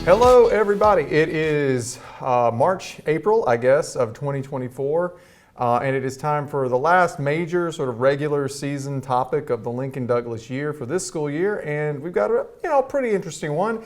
Hello, everybody. It is April, I guess, of 2024, and it is time for the last major sort of regular season topic of the Lincoln Douglas year for this school year, and we've got a pretty interesting one,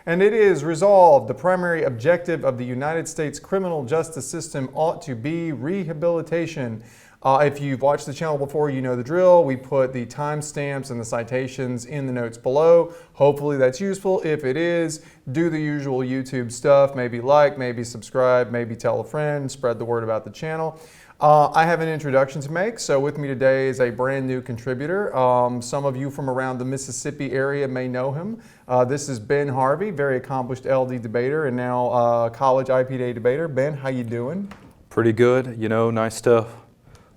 and it is resolved. The primary objective of the United States criminal justice system ought to be rehabilitation. If you've watched the channel before, you know the drill. We put the timestamps and the citations in the notes below. Hopefully that's useful. If it is, do the usual YouTube stuff. Maybe like, maybe subscribe, maybe tell a friend, spread the word about the channel. I have an introduction to make. So with me today is a brand new contributor. Some of you from around the Mississippi area may know him. This is Ben Harvey, very accomplished LD debater and now college IPA debater. Ben, how you doing? Pretty good. Nice to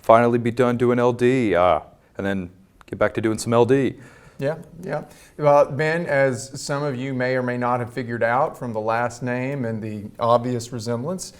finally be done doing LD and then get back to doing some LD. Yeah. Ben, as some of you may or may not have figured out from the last name and the obvious resemblance,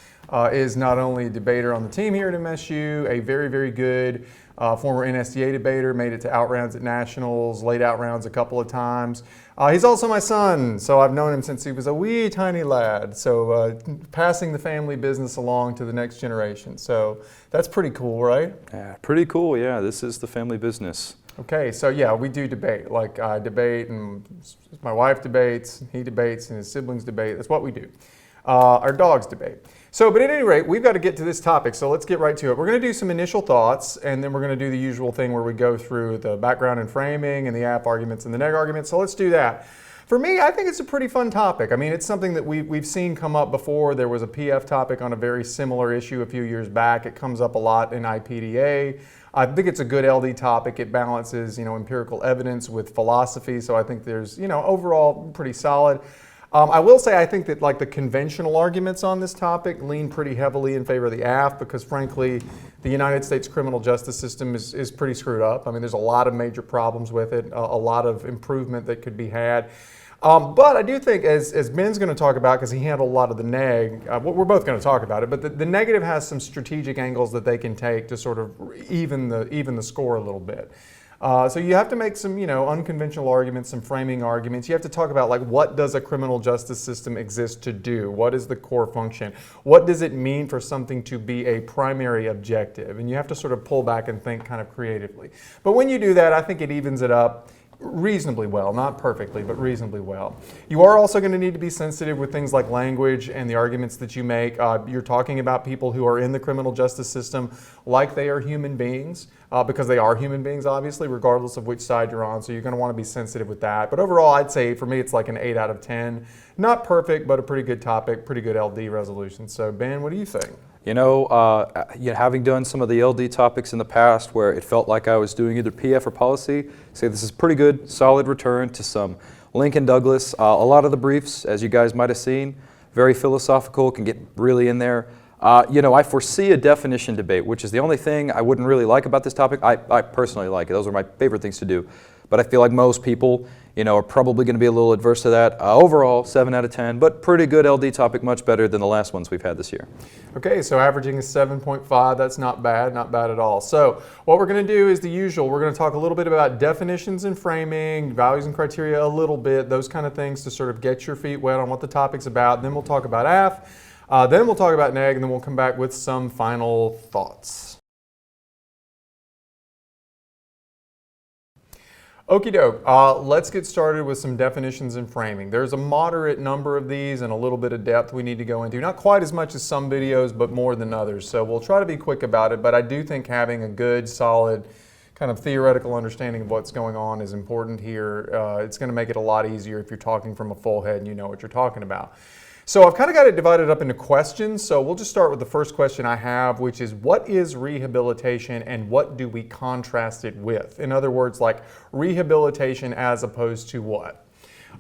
is not only a debater on the team here at MSU, a very, very good former NSDA debater, made it to outrounds at nationals, late outrounds a couple of times. He's also my son, so I've known him since he was a wee tiny lad. So passing the family business along to the next generation. So that's pretty cool, right? Yeah, pretty cool. Yeah, this is the family business. Okay, so yeah, we do debate. Like I debate, and my wife debates, he debates, and his siblings debate. That's what we do. Our dogs debate. So, but at any rate, we've got to get to this topic, so let's get right to it. We're going to do some initial thoughts, and then we're going to do the usual thing where we go through the background and framing and the app arguments and the neg arguments, so let's do that. For me, I think it's a pretty fun topic. I mean, it's something that we've seen come up before. There was a PF topic on a very similar issue a few years back. It comes up a lot in IPDA. I think it's a good LD topic. It balances, empirical evidence with philosophy, so I think there's, overall pretty solid. I will say I think that like the conventional arguments on this topic lean pretty heavily in favor of the AF because frankly, the United States criminal justice system is pretty screwed up. I mean, there's a lot of major problems with it, a lot of improvement that could be had. But I do think, as Ben's going to talk about, because he handled a lot of the neg, we're both going to talk about it, but the negative has some strategic angles that they can take to sort of even the score a little bit. So you have to make some, unconventional arguments, some framing arguments. You have to talk about like what does a criminal justice system exist to do? What is the core function? What does it mean for something to be a primary objective? And you have to sort of pull back and think kind of creatively. But when you do that, I think it evens it up reasonably well, not perfectly, but reasonably well. You are also going to need to be sensitive with things like language and the arguments that you make. You're talking about people who are in the criminal justice system like they are human beings, because they are human beings, obviously, regardless of which side you're on. So you're going to want to be sensitive with that. But overall, I'd say for me, it's like an 8 out of 10. Not perfect, but a pretty good topic, pretty good LD resolution. So Ben, what do you think? Having done some of the LD topics in the past where it felt like I was doing either PF or policy, say this is pretty good, solid return to some Lincoln Douglas. A lot of the briefs, as you guys might have seen, very philosophical, can get really in there. I foresee a definition debate, which is the only thing I wouldn't really like about this topic. I personally like it. Those are my favorite things to do. But I feel like most people, are probably going to be a little adverse to that. Overall, 7 out of 10, but pretty good LD topic, much better than the last ones we've had this year. Okay, so averaging is 7.5. That's not bad at all. So what we're going to do is the usual. We're going to talk a little bit about definitions and framing, values and criteria a little bit, those kind of things to sort of get your feet wet on what the topic's about. Then we'll talk about AF, then we'll talk about neg, and then we'll come back with some final thoughts. Okie doke, let's get started with some definitions and framing. There's a moderate number of these and a little bit of depth we need to go into. Not quite as much as some videos, but more than others. So we'll try to be quick about it, but I do think having a good, solid, kind of theoretical understanding of what's going on is important here. It's going to make it a lot easier if you're talking from a full head and you know what you're talking about. So I've kind of got it divided up into questions. So we'll just start with the first question I have, which is what is rehabilitation and what do we contrast it with? In other words, like rehabilitation as opposed to what?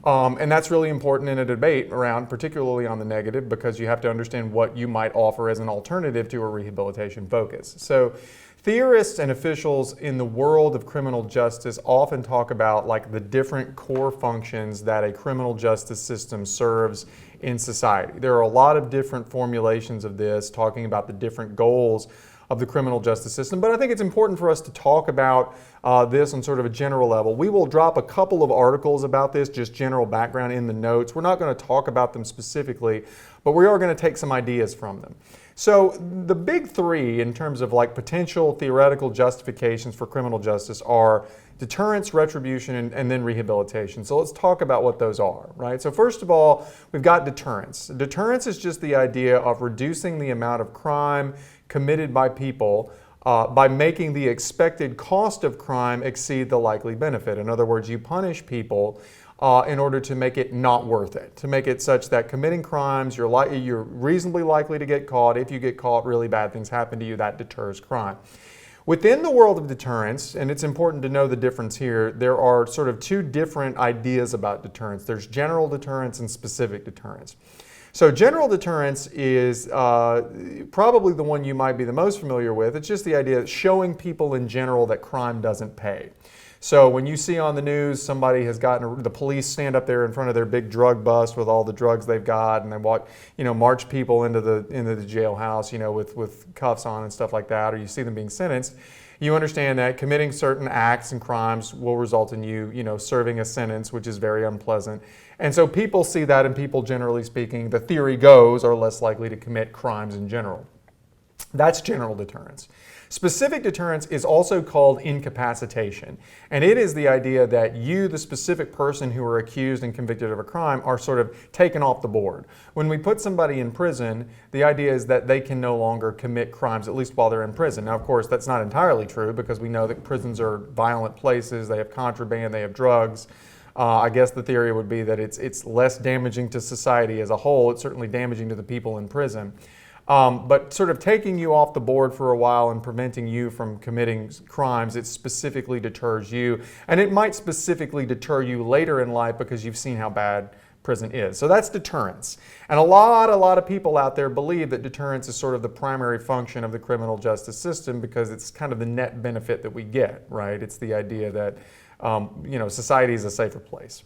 And that's really important in a debate around, particularly on the negative, because you have to understand what you might offer as an alternative to a rehabilitation focus. So theorists and officials in the world of criminal justice often talk about like the different core functions that a criminal justice system serves in society. There are a lot of different formulations of this, talking about the different goals of the criminal justice system, but I think it's important for us to talk about this on sort of a general level. We will drop a couple of articles about this, just general background in the notes. We're not going to talk about them specifically, but we are going to take some ideas from them. So the big three in terms of like potential theoretical justifications for criminal justice are deterrence, retribution, and then rehabilitation. So let's talk about what those are, right? So first of all, we've got deterrence. Deterrence is just the idea of reducing the amount of crime committed by people by making the expected cost of crime exceed the likely benefit. In other words, you punish people in order to make it not worth it, to make it such that committing crimes, you're reasonably likely to get caught. If you get caught, really bad things happen to you, that deters crime. Within the world of deterrence, and it's important to know the difference here, there are sort of two different ideas about deterrence. There's general deterrence and specific deterrence. So general deterrence is probably the one you might be the most familiar with. It's just the idea of showing people in general that crime doesn't pay. So when you see on the news somebody has gotten, the police stand up there in front of their big drug bust with all the drugs they've got, and they walk, march people into the jailhouse, with cuffs on and stuff like that, or you see them being sentenced, you understand that committing certain acts and crimes will result in you, serving a sentence, which is very unpleasant. And so people see that, and people, generally speaking, the theory goes, are less likely to commit crimes in general. That's general deterrence. Specific deterrence is also called incapacitation, and it is the idea that you, the specific person who are accused and convicted of a crime, are sort of taken off the board. When we put somebody in prison, the idea is that they can no longer commit crimes, at least while they're in prison. Now, of course, that's not entirely true, because we know that prisons are violent places, they have contraband, they have drugs. I guess the theory would be that it's less damaging to society as a whole. It's certainly damaging to the people in prison. But sort of taking you off the board for a while and preventing you from committing crimes, it specifically deters you. And it might specifically deter you later in life because you've seen how bad prison is. So that's deterrence. And a lot of people out there believe that deterrence is sort of the primary function of the criminal justice system because it's kind of the net benefit that we get, right? It's the idea that, society is a safer place.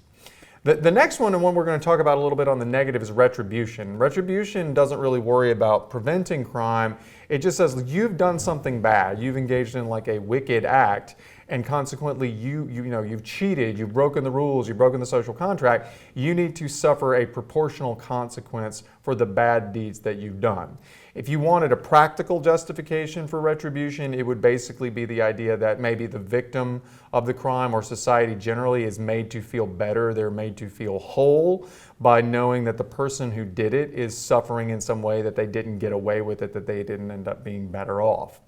The next one, and one we're going to talk about a little bit on the negative, is retribution. Retribution doesn't really worry about preventing crime. It just says you've done something bad. You've engaged in like a wicked act, and consequently you've cheated, you've broken the rules, you've broken the social contract. You need to suffer a proportional consequence for the bad deeds that you've done. If you wanted a practical justification for retribution, it would basically be the idea that maybe the victim of the crime or society generally is made to feel better. They're made to feel whole by knowing that the person who did it is suffering in some way, that they didn't get away with it, that they didn't end up being better off.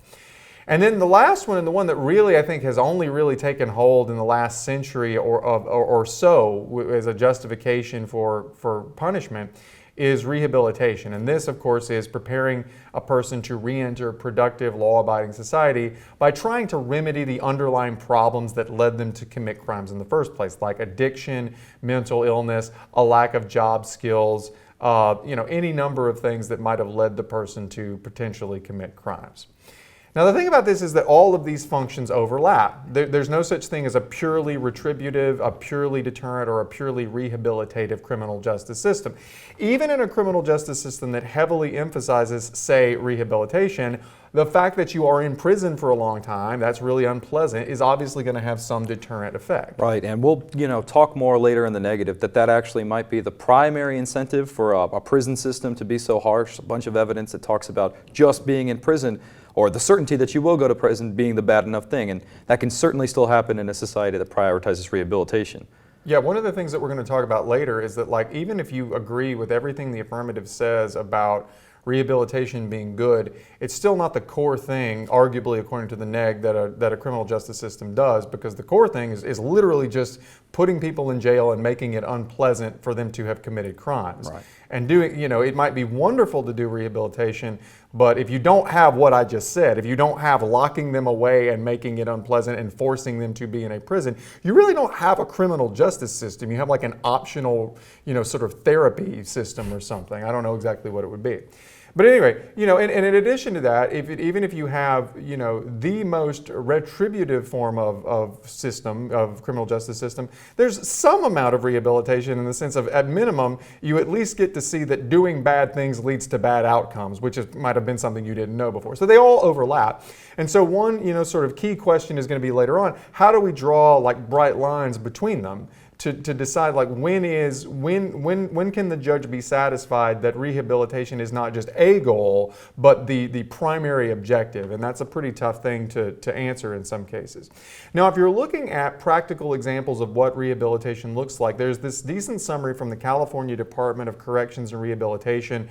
And then the last one, and the one that really I think has only really taken hold in the last century or so as a justification for punishment, is rehabilitation. And this, of course, is preparing a person to re-enter productive, law-abiding society by trying to remedy the underlying problems that led them to commit crimes in the first place, like addiction, mental illness, a lack of job skills, any number of things that might have led the person to potentially commit crimes. Now, the thing about this is that all of these functions overlap. There's no such thing as a purely retributive, a purely deterrent, or a purely rehabilitative criminal justice system. Even in a criminal justice system that heavily emphasizes, say, rehabilitation, the fact that you are in prison for a long time, that's really unpleasant, is obviously going to have some deterrent effect. Right, and we'll talk more later in the negative that actually might be the primary incentive for a prison system to be so harsh. A bunch of evidence that talks about just being in prison, or the certainty that you will go to prison, being the bad enough thing. And that can certainly still happen in a society that prioritizes rehabilitation. Yeah, one of the things that we're going to talk about later is that, like, even if you agree with everything the affirmative says about rehabilitation being good, it's still not the core thing, arguably, according to the neg, that a criminal justice system does, because the core thing is literally just putting people in jail and making it unpleasant for them to have committed crimes. Right. And doing, it might be wonderful to do rehabilitation, but if you don't have what I just said, if you don't have locking them away and making it unpleasant and forcing them to be in a prison, you really don't have a criminal justice system. You have like an optional, sort of therapy system or something. I don't know exactly what it would be. But anyway, and in addition to that, even if you have, the most retributive form of criminal justice system, there's some amount of rehabilitation in the sense of, at minimum, you at least get to see that doing bad things leads to bad outcomes, which might have been something you didn't know before. So they all overlap. And so one, sort of key question is going to be later on, how do we draw like bright lines between them? To decide like when can the judge be satisfied that rehabilitation is not just a goal but the primary objective, and that's a pretty tough thing to answer in some cases. Now, if you're looking at practical examples of what rehabilitation looks like, there's this decent summary from the California Department of Corrections and Rehabilitation.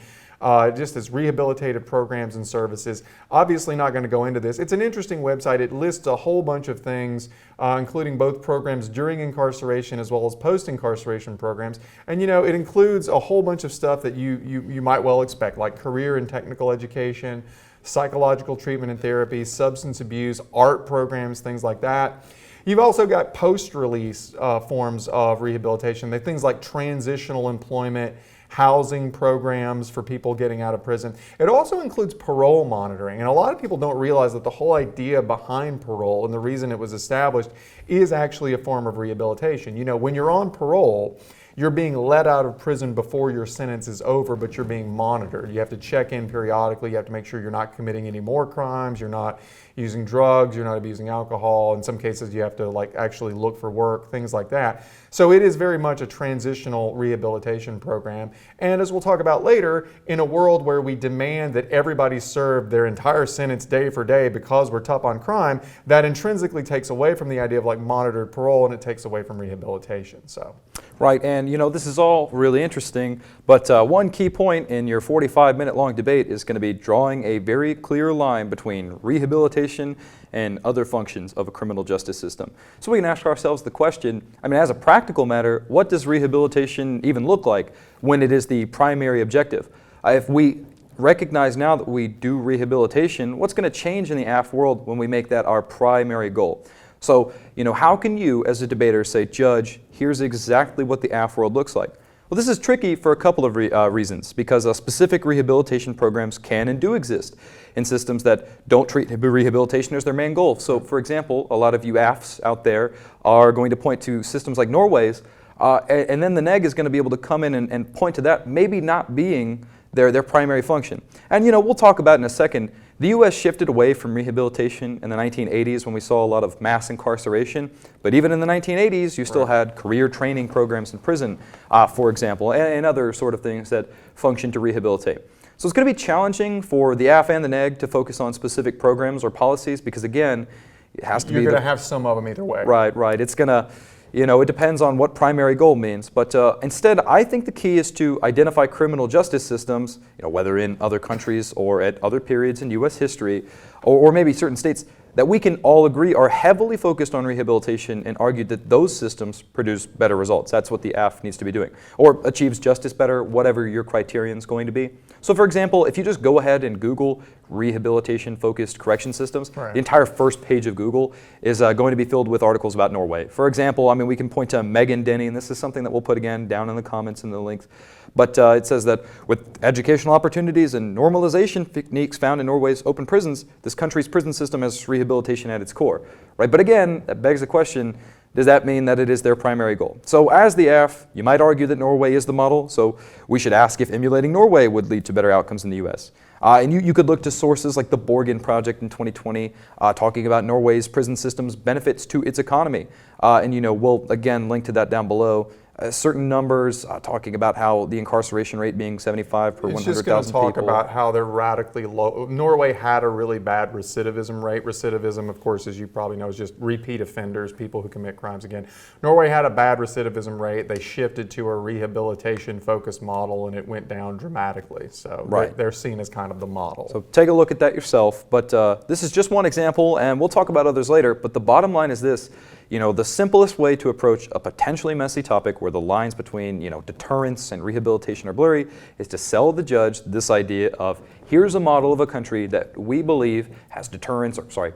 Just as rehabilitative programs and services. Obviously not going to go into this. It's an interesting website. It lists a whole bunch of things, including both programs during incarceration as well as post-incarceration programs. And it includes a whole bunch of stuff that you might well expect, like career and technical education, psychological treatment and therapy, substance abuse, art programs, things like that. You've also got post-release forms of rehabilitation. They're things like transitional employment, housing programs for people getting out of prison. It also includes parole monitoring, and a lot of people don't realize that the whole idea behind parole and the reason it was established is actually a form of rehabilitation. When you're on parole, you're being let out of prison before your sentence is over, but you're being monitored. You have to check in periodically. You have to make sure you're not committing any more crimes. You're not using drugs. You're not abusing alcohol. In some cases, you have to actually look for work, things like that. So it is very much a transitional rehabilitation program. And as we'll talk about later, in a world where we demand that everybody serve their entire sentence day for day because we're tough on crime, that intrinsically takes away from the idea of monitored parole, and it takes away from rehabilitation. So. Right, and this is all really interesting, but one key point in your 45-minute long debate is going to be drawing a very clear line between rehabilitation and other functions of a criminal justice system. So we can ask ourselves the question, as a practical matter, what does rehabilitation even look like when it is the primary objective? If we recognize now that we do rehabilitation, what's going to change in the AF world when we make that our primary goal? So, how can you, as a debater, say, Judge, here's exactly what the AF world looks like? Well, this is tricky for a couple of reasons, because specific rehabilitation programs can and do exist in systems that don't treat rehabilitation as their main goal. So, for example, a lot of you AFs out there are going to point to systems like Norway's, and then the NEG is going to be able to come in and point to that maybe not being their primary function. And we'll talk about in a second, the U.S. shifted away from rehabilitation in the 1980s when we saw a lot of mass incarceration. But even in the 1980s, you still had career training programs in prison, for example, and other sort of things that function to rehabilitate. So it's going to be challenging for the AF and the NEG to focus on specific programs or policies because, again, it has to be... You're going to have some of them either way. Right. It's going to... it depends on what primary goal means, but instead I think the key is to identify criminal justice systems, whether in other countries or at other periods in U.S. history, or maybe certain states that we can all agree are heavily focused on rehabilitation and argue that those systems produce better results. That's what the AF needs to be doing, or achieves justice better, whatever your criterion is going to be. So for example, if you just go ahead and Google rehabilitation-focused correction systems, right. The entire first page of Google is going to be filled with articles about Norway. For example, we can point to Megan Denny, and this is something that we'll put again down in the comments and the links. But it says that with educational opportunities and normalization techniques found in Norway's open prisons, this country's prison system has rehabilitation at its core. Right? But again, that begs the question, does that mean that it is their primary goal? So as the AF, you might argue that Norway is the model, so we should ask if emulating Norway would lead to better outcomes in the US. And you could look to sources like the Borgen Project in 2020, talking about Norway's prison system's benefits to its economy. And we'll again link to that down below. Certain numbers talking about how the incarceration rate being 75 per 100,000 people. It's just going to talk about how they're radically low. Norway had a really bad recidivism rate. Recidivism, of course, as you probably know, is just repeat offenders, people who commit crimes again. Norway had a bad recidivism rate. They shifted to a rehabilitation-focused model, and it went down dramatically. So right. They're seen as kind of the model. So take a look at that yourself. But this is just one example, and we'll talk about others later. But the bottom line is this. The simplest way to approach a potentially messy topic where the lines between, deterrence and rehabilitation are blurry is to sell the judge this idea of here's a model of a country that we believe has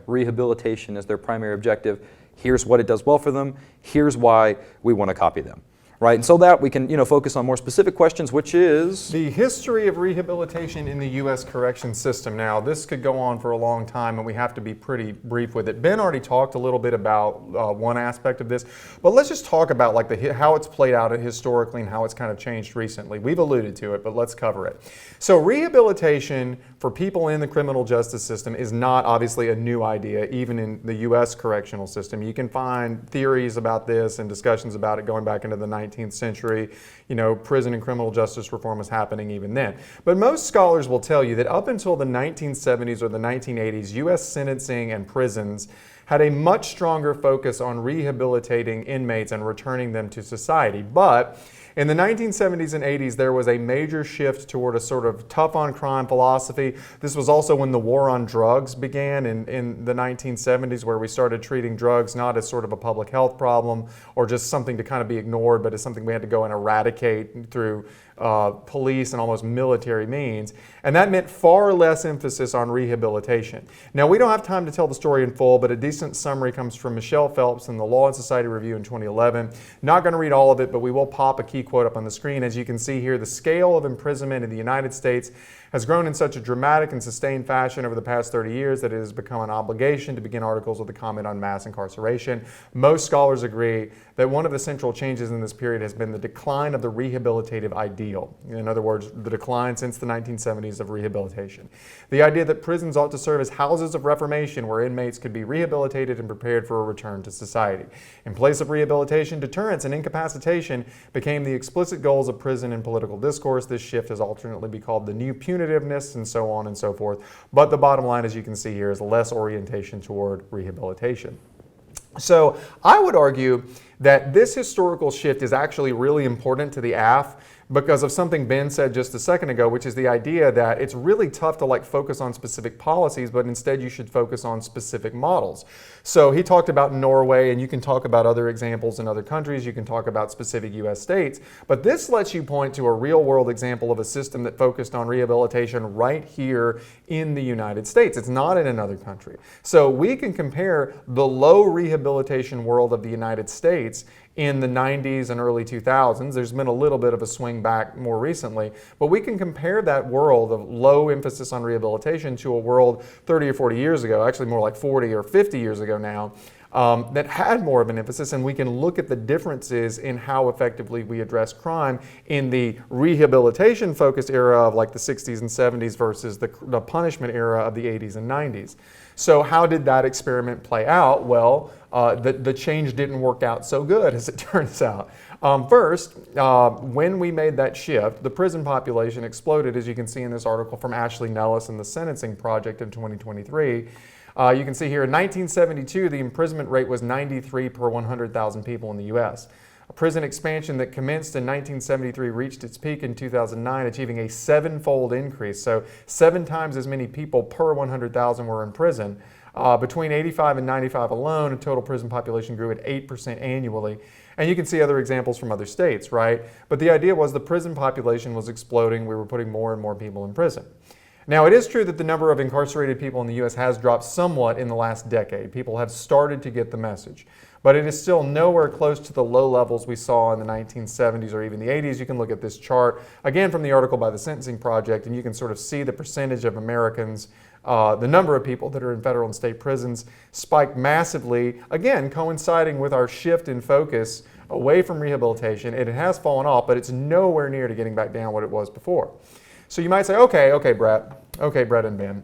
rehabilitation as their primary objective. Here's what it does well for them. Here's why we want to copy them. right? And so that we can, focus on more specific questions, which is the history of rehabilitation in the U.S. correction system. Now, this could go on for a long time, and we have to be pretty brief with it. Ben already talked a little bit about one aspect of this, but let's just talk about like how it's played out historically and how it's kind of changed recently. We've alluded to it, but let's cover it. So rehabilitation for people in the criminal justice system is not obviously a new idea, even in the U.S. correctional system. You can find theories about this and discussions about it going back into the 19th century. Prison and criminal justice reform was happening even then. But most scholars will tell you that up until the 1970s or the 1980s, U.S. sentencing and prisons had a much stronger focus on rehabilitating inmates and returning them to society. But in the 1970s and 80s, there was a major shift toward a sort of tough on crime philosophy. This was also when the war on drugs began in the 1970s, where we started treating drugs not as sort of a public health problem or just something to kind of be ignored, but as something we had to go and eradicate through police and almost military means. And that meant far less emphasis on rehabilitation. Now, we don't have time to tell the story in full, but a decent summary comes from Michelle Phelps in the Law and Society Review in 2011. Not going to read all of it, but we will pop a key quote up on the screen. As you can see here, the scale of imprisonment in the United States has grown in such a dramatic and sustained fashion over the past 30 years that it has become an obligation to begin articles with a comment on mass incarceration. Most scholars agree that one of the central changes in this period has been the decline of the rehabilitative ideal. In other words, the decline since the 1970s of rehabilitation. The idea that prisons ought to serve as houses of reformation where inmates could be rehabilitated and prepared for a return to society. In place of rehabilitation, deterrence and incapacitation became the explicit goals of prison and political discourse. This shift has alternately been called the new punitiveness and so on and so forth. But the bottom line, as you can see here, is less orientation toward rehabilitation. So I would argue that this historical shift is actually really important to the AF because of something Ben said just a second ago, which is the idea that it's really tough to focus on specific policies, but instead you should focus on specific models. So he talked about Norway, and you can talk about other examples in other countries, you can talk about specific US states, but this lets you point to a real world example of a system that focused on rehabilitation right here in the United States. It's not in another country. So we can compare the low rehabilitation world of the United States in the 90s and early 2000s. There's been a little bit of a swing back more recently, but we can compare that world of low emphasis on rehabilitation to a world 30 or 40 years ago, actually more like 40 or 50 years ago now, that had more of an emphasis, and we can look at the differences in how effectively we address crime in the rehabilitation-focused era of the 60s and 70s versus the punishment era of the 80s and 90s. So how did that experiment play out? Well, the change didn't work out so good, as it turns out. First, when we made that shift, the prison population exploded, as you can see in this article from Ashley Nellis in the Sentencing Project in 2023. You can see here in 1972, the imprisonment rate was 93 per 100,000 people in the U.S. A prison expansion that commenced in 1973 reached its peak in 2009, achieving a 7-fold increase. So 7 times as many people per 100,000 were in prison. Between 85 and 95 alone, a total prison population grew at 8% annually. And you can see other examples from other states, right? But the idea was the prison population was exploding. We were putting more and more people in prison. Now, it is true that the number of incarcerated people in the U.S. has dropped somewhat in the last decade. People have started to get the message. But it is still nowhere close to the low levels we saw in the 1970s or even the 80s. You can look at this chart, again from the article by the Sentencing Project, and you can sort of see the percentage of Americans, the number of people that are in federal and state prisons spiked massively, again coinciding with our shift in focus away from rehabilitation. It has fallen off, but it's nowhere near to getting back down what it was before. So you might say, okay, Brett and Ben,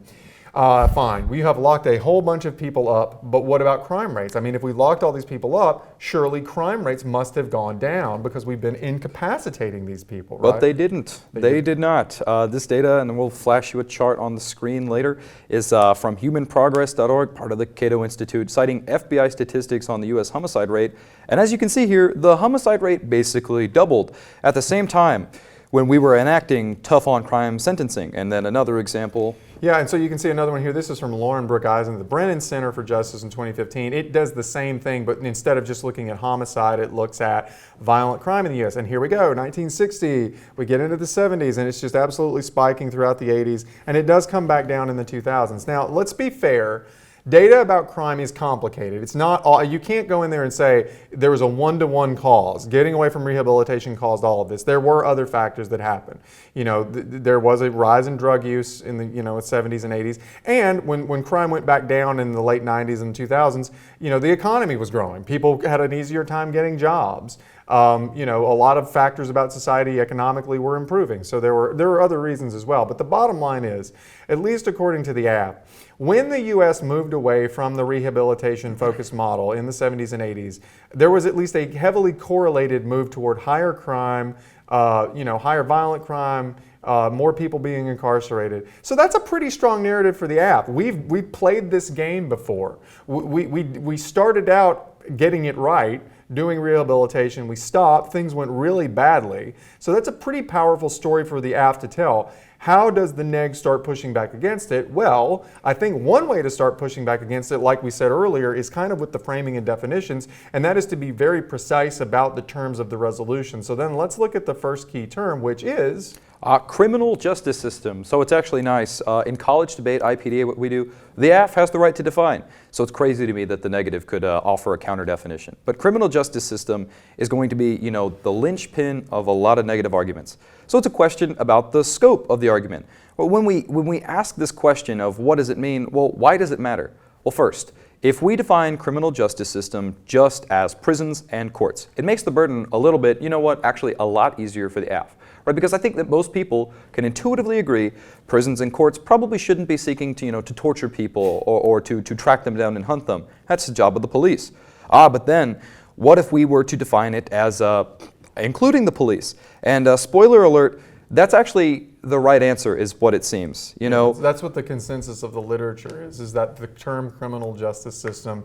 fine, we have locked a whole bunch of people up, but what about crime rates? I mean, if we locked all these people up, surely crime rates must have gone down because we've been incapacitating these people, right? But they didn't. They did not. This data, and then we'll flash you a chart on the screen later, is from humanprogress.org, part of the Cato Institute, citing FBI statistics on the U.S. homicide rate. And as you can see here, the homicide rate basically doubled. At the same time, when we were enacting tough on crime sentencing. And then another example. Yeah, and so you can see another one here. This is from Lauren Brooke Eisen, the Brennan Center for Justice in 2015. It does the same thing, but instead of just looking at homicide, it looks at violent crime in the U.S. And here we go, 1960, we get into the 70s, and it's just absolutely spiking throughout the 80s, and it does come back down in the 2000s. Now, let's be fair. Data about crime is complicated. It's not all, you can't go in there and say there was a one-to-one cause. Getting away from rehabilitation caused all of this. There were other factors that happened. There was a rise in drug use in the 70s and 80s, and when crime went back down in the late 90s and 2000s, the economy was growing. People had an easier time getting jobs. A lot of factors about society economically were improving. So there were other reasons as well. But the bottom line is, at least according to the app, when the U.S. moved away from the rehabilitation-focused model in the 70s and 80s, there was at least a heavily correlated move toward higher crime, higher violent crime, more people being incarcerated. So that's a pretty strong narrative for the app. We've played this game before. We started out getting it right, doing rehabilitation, we stopped, things went really badly. So that's a pretty powerful story for the app to tell. How does the neg start pushing back against it? Well, I think one way to start pushing back against it, like we said earlier, is kind of with the framing and definitions, and that is to be very precise about the terms of the resolution. So then let's look at the first key term, which is criminal justice system. So it's actually nice. In college debate, IPDA, what we do, the AF has the right to define. So it's crazy to me that the negative could offer a counter definition. But criminal justice system is going to be, the linchpin of a lot of negative arguments. So it's a question about the scope of the argument. Well, when we ask this question of what does it mean, well, why does it matter? Well, first, if we define criminal justice system just as prisons and courts, it makes the burden a little bit, actually a lot easier for the AF. Right? Because I think that most people can intuitively agree prisons and courts probably shouldn't be seeking to, to torture people or to track them down and hunt them. That's the job of the police. But then, what if we were to define it as including the police? And spoiler alert, that's actually the right answer is what it seems. That's what the consensus of the literature is that the term criminal justice system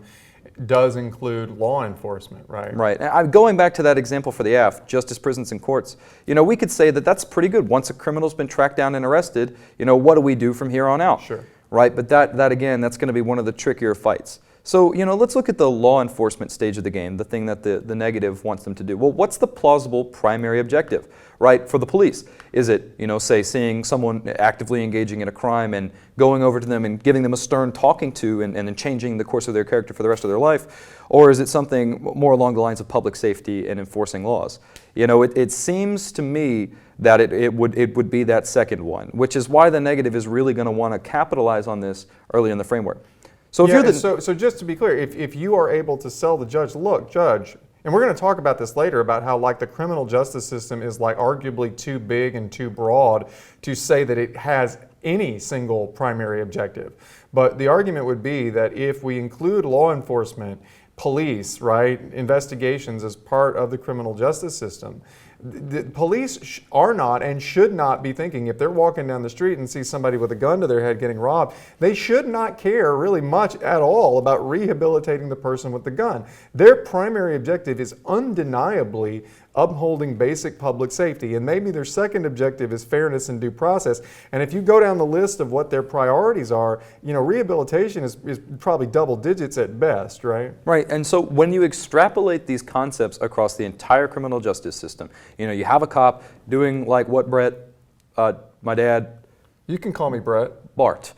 does include law enforcement, right? Right. And going back to that example for the AF, justice, prisons, and courts, we could say that that's pretty good. Once a criminal's been tracked down and arrested, what do we do from here on out? Sure. Right, but that again, that's going to be one of the trickier fights. So, let's look at the law enforcement stage of the game, the thing that the negative wants them to do. Well, what's the plausible primary objective, right, for the police? Is it, say, seeing someone actively engaging in a crime and going over to them and giving them a stern talking to and changing the course of their character for the rest of their life? Or is it something more along the lines of public safety and enforcing laws? It seems to me that it would be that second one, which is why the negative is really going to want to capitalize on this early in the framework. So, so just to be clear, if you are able to sell the judge, look, judge, and we're going to talk about this later about how the criminal justice system is arguably too big and too broad to say that it has any single primary objective. But the argument would be that if we include law enforcement, police, right, investigations as part of the criminal justice system, the police are not and should not be thinking, if they're walking down the street and see somebody with a gun to their head getting robbed, they should not care really much at all about rehabilitating the person with the gun. Their primary objective is undeniably upholding basic public safety, and maybe their second objective is fairness and due process. And if you go down the list of what their priorities are, rehabilitation is probably double digits at best, right? Right, and so when you extrapolate these concepts across the entire criminal justice system, you have a cop doing what Brett, my dad, you can call me Brett. Bart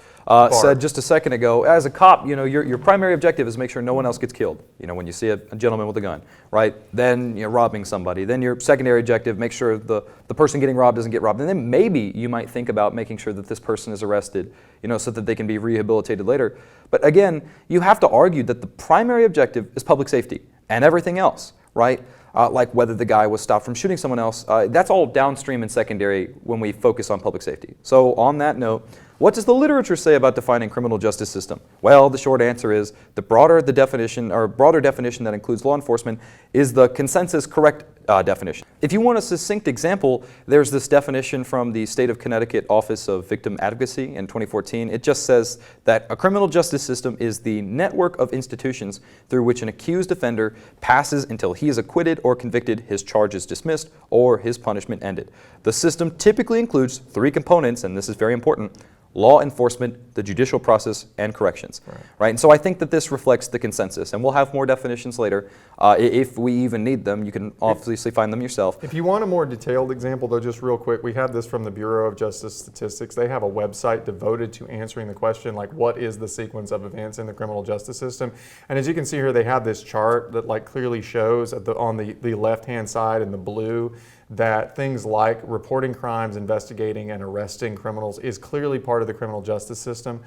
said just a second ago. As a cop, your primary objective is to make sure no one else gets killed. When you see a gentleman with a gun, right? Then you're robbing somebody. Then your secondary objective, make sure the person getting robbed doesn't get robbed. And then maybe you might think about making sure that this person is arrested, so that they can be rehabilitated later. But again, you have to argue that the primary objective is public safety and everything else, right? Like whether the guy was stopped from shooting someone else, that's all downstream and secondary when we focus on public safety. So on that note, what does the literature say about defining criminal justice system? Well, the short answer is the broader definition that includes law enforcement is the consensus correct definition. If you want a succinct example, there's this definition from the State of Connecticut Office of Victim Advocacy in 2014. It just says that a criminal justice system is the network of institutions through which an accused offender passes until he is acquitted or convicted, his charge is dismissed, or his punishment ended. The system typically includes three components, and this is very important: law enforcement, the judicial process, and corrections. Right? And so I think that this reflects the consensus, and we'll have more definitions later if we even need them. You can obviously obviously find them yourself. If you want a more detailed example, though, just real quick, we have this from the Bureau of Justice Statistics. They have a website devoted to answering the question, like, what is the sequence of events in the criminal justice system? And as you can see here, they have this chart that like clearly shows on the left-hand side in the blue that things like reporting crimes, investigating, and arresting criminals is clearly part of the criminal justice system.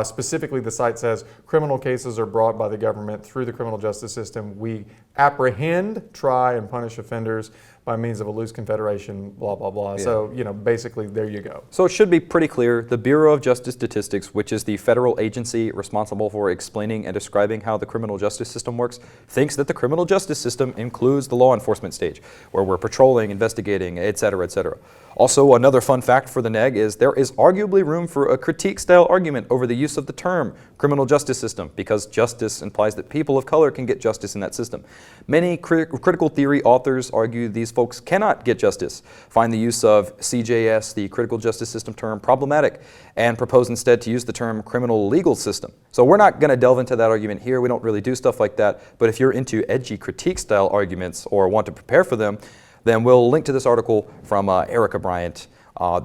Specifically, the site says criminal cases are brought by the government through the criminal justice system. We apprehend, try, and punish offenders by means of a loose confederation, blah, blah, blah. Yeah. So, basically, there you go. So it should be pretty clear. The Bureau of Justice Statistics, which is the federal agency responsible for explaining and describing how the criminal justice system works, thinks that the criminal justice system includes the law enforcement stage, where we're patrolling, investigating, et cetera, et cetera. Also, another fun fact for the neg is there is arguably room for a critique-style argument over the use of the term criminal justice system, because justice implies that people of color can get justice in that system. Many critical theory authors argue these folks cannot get justice, find the use of CJS, the critical justice system term, problematic, and propose instead to use the term criminal legal system. So we're not going to delve into that argument here. We don't really do stuff like that. But if you're into edgy critique-style arguments or want to prepare for them, then we'll link to this article from Erica Bryant,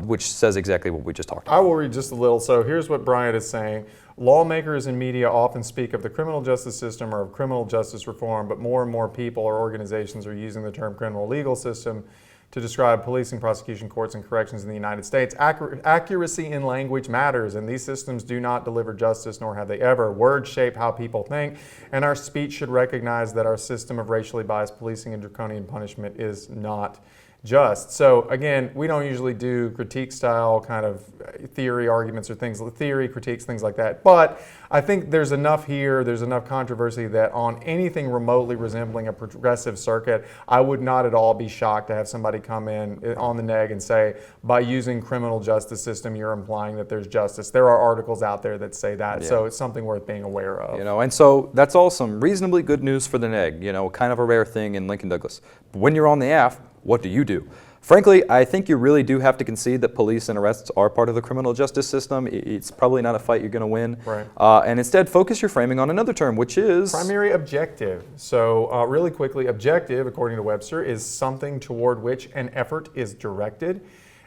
which says exactly what we just talked about. I will read just a little. So here's what Bryant is saying. Lawmakers and media often speak of the criminal justice system or of criminal justice reform, but more and more people or organizations are using the term criminal legal system to describe policing, prosecution, courts, and corrections in the United States. Accuracy in language matters, and these systems do not deliver justice, nor have they ever. Words shape how people think, and our speech should recognize that our system of racially biased policing and draconian punishment is not just. So again, we don't usually do critique style kind of theory arguments or theory critiques, things like that. But I think there's enough here, there's enough controversy that on anything remotely resembling a progressive circuit, I would not at all be shocked to have somebody come in on the neg and say, by using criminal justice system, you're implying that there's justice. There are articles out there that say that, so it's something worth being aware of. And so that's all some reasonably good news for the neg, kind of a rare thing in Lincoln Douglas. But when you're on the AF, what do you do? Frankly, I think you really do have to concede that police and arrests are part of the criminal justice system. It's probably not a fight you're going to win. Right. And instead, focus your framing on another term, which is primary objective. So really quickly, objective, according to Webster, is something toward which an effort is directed.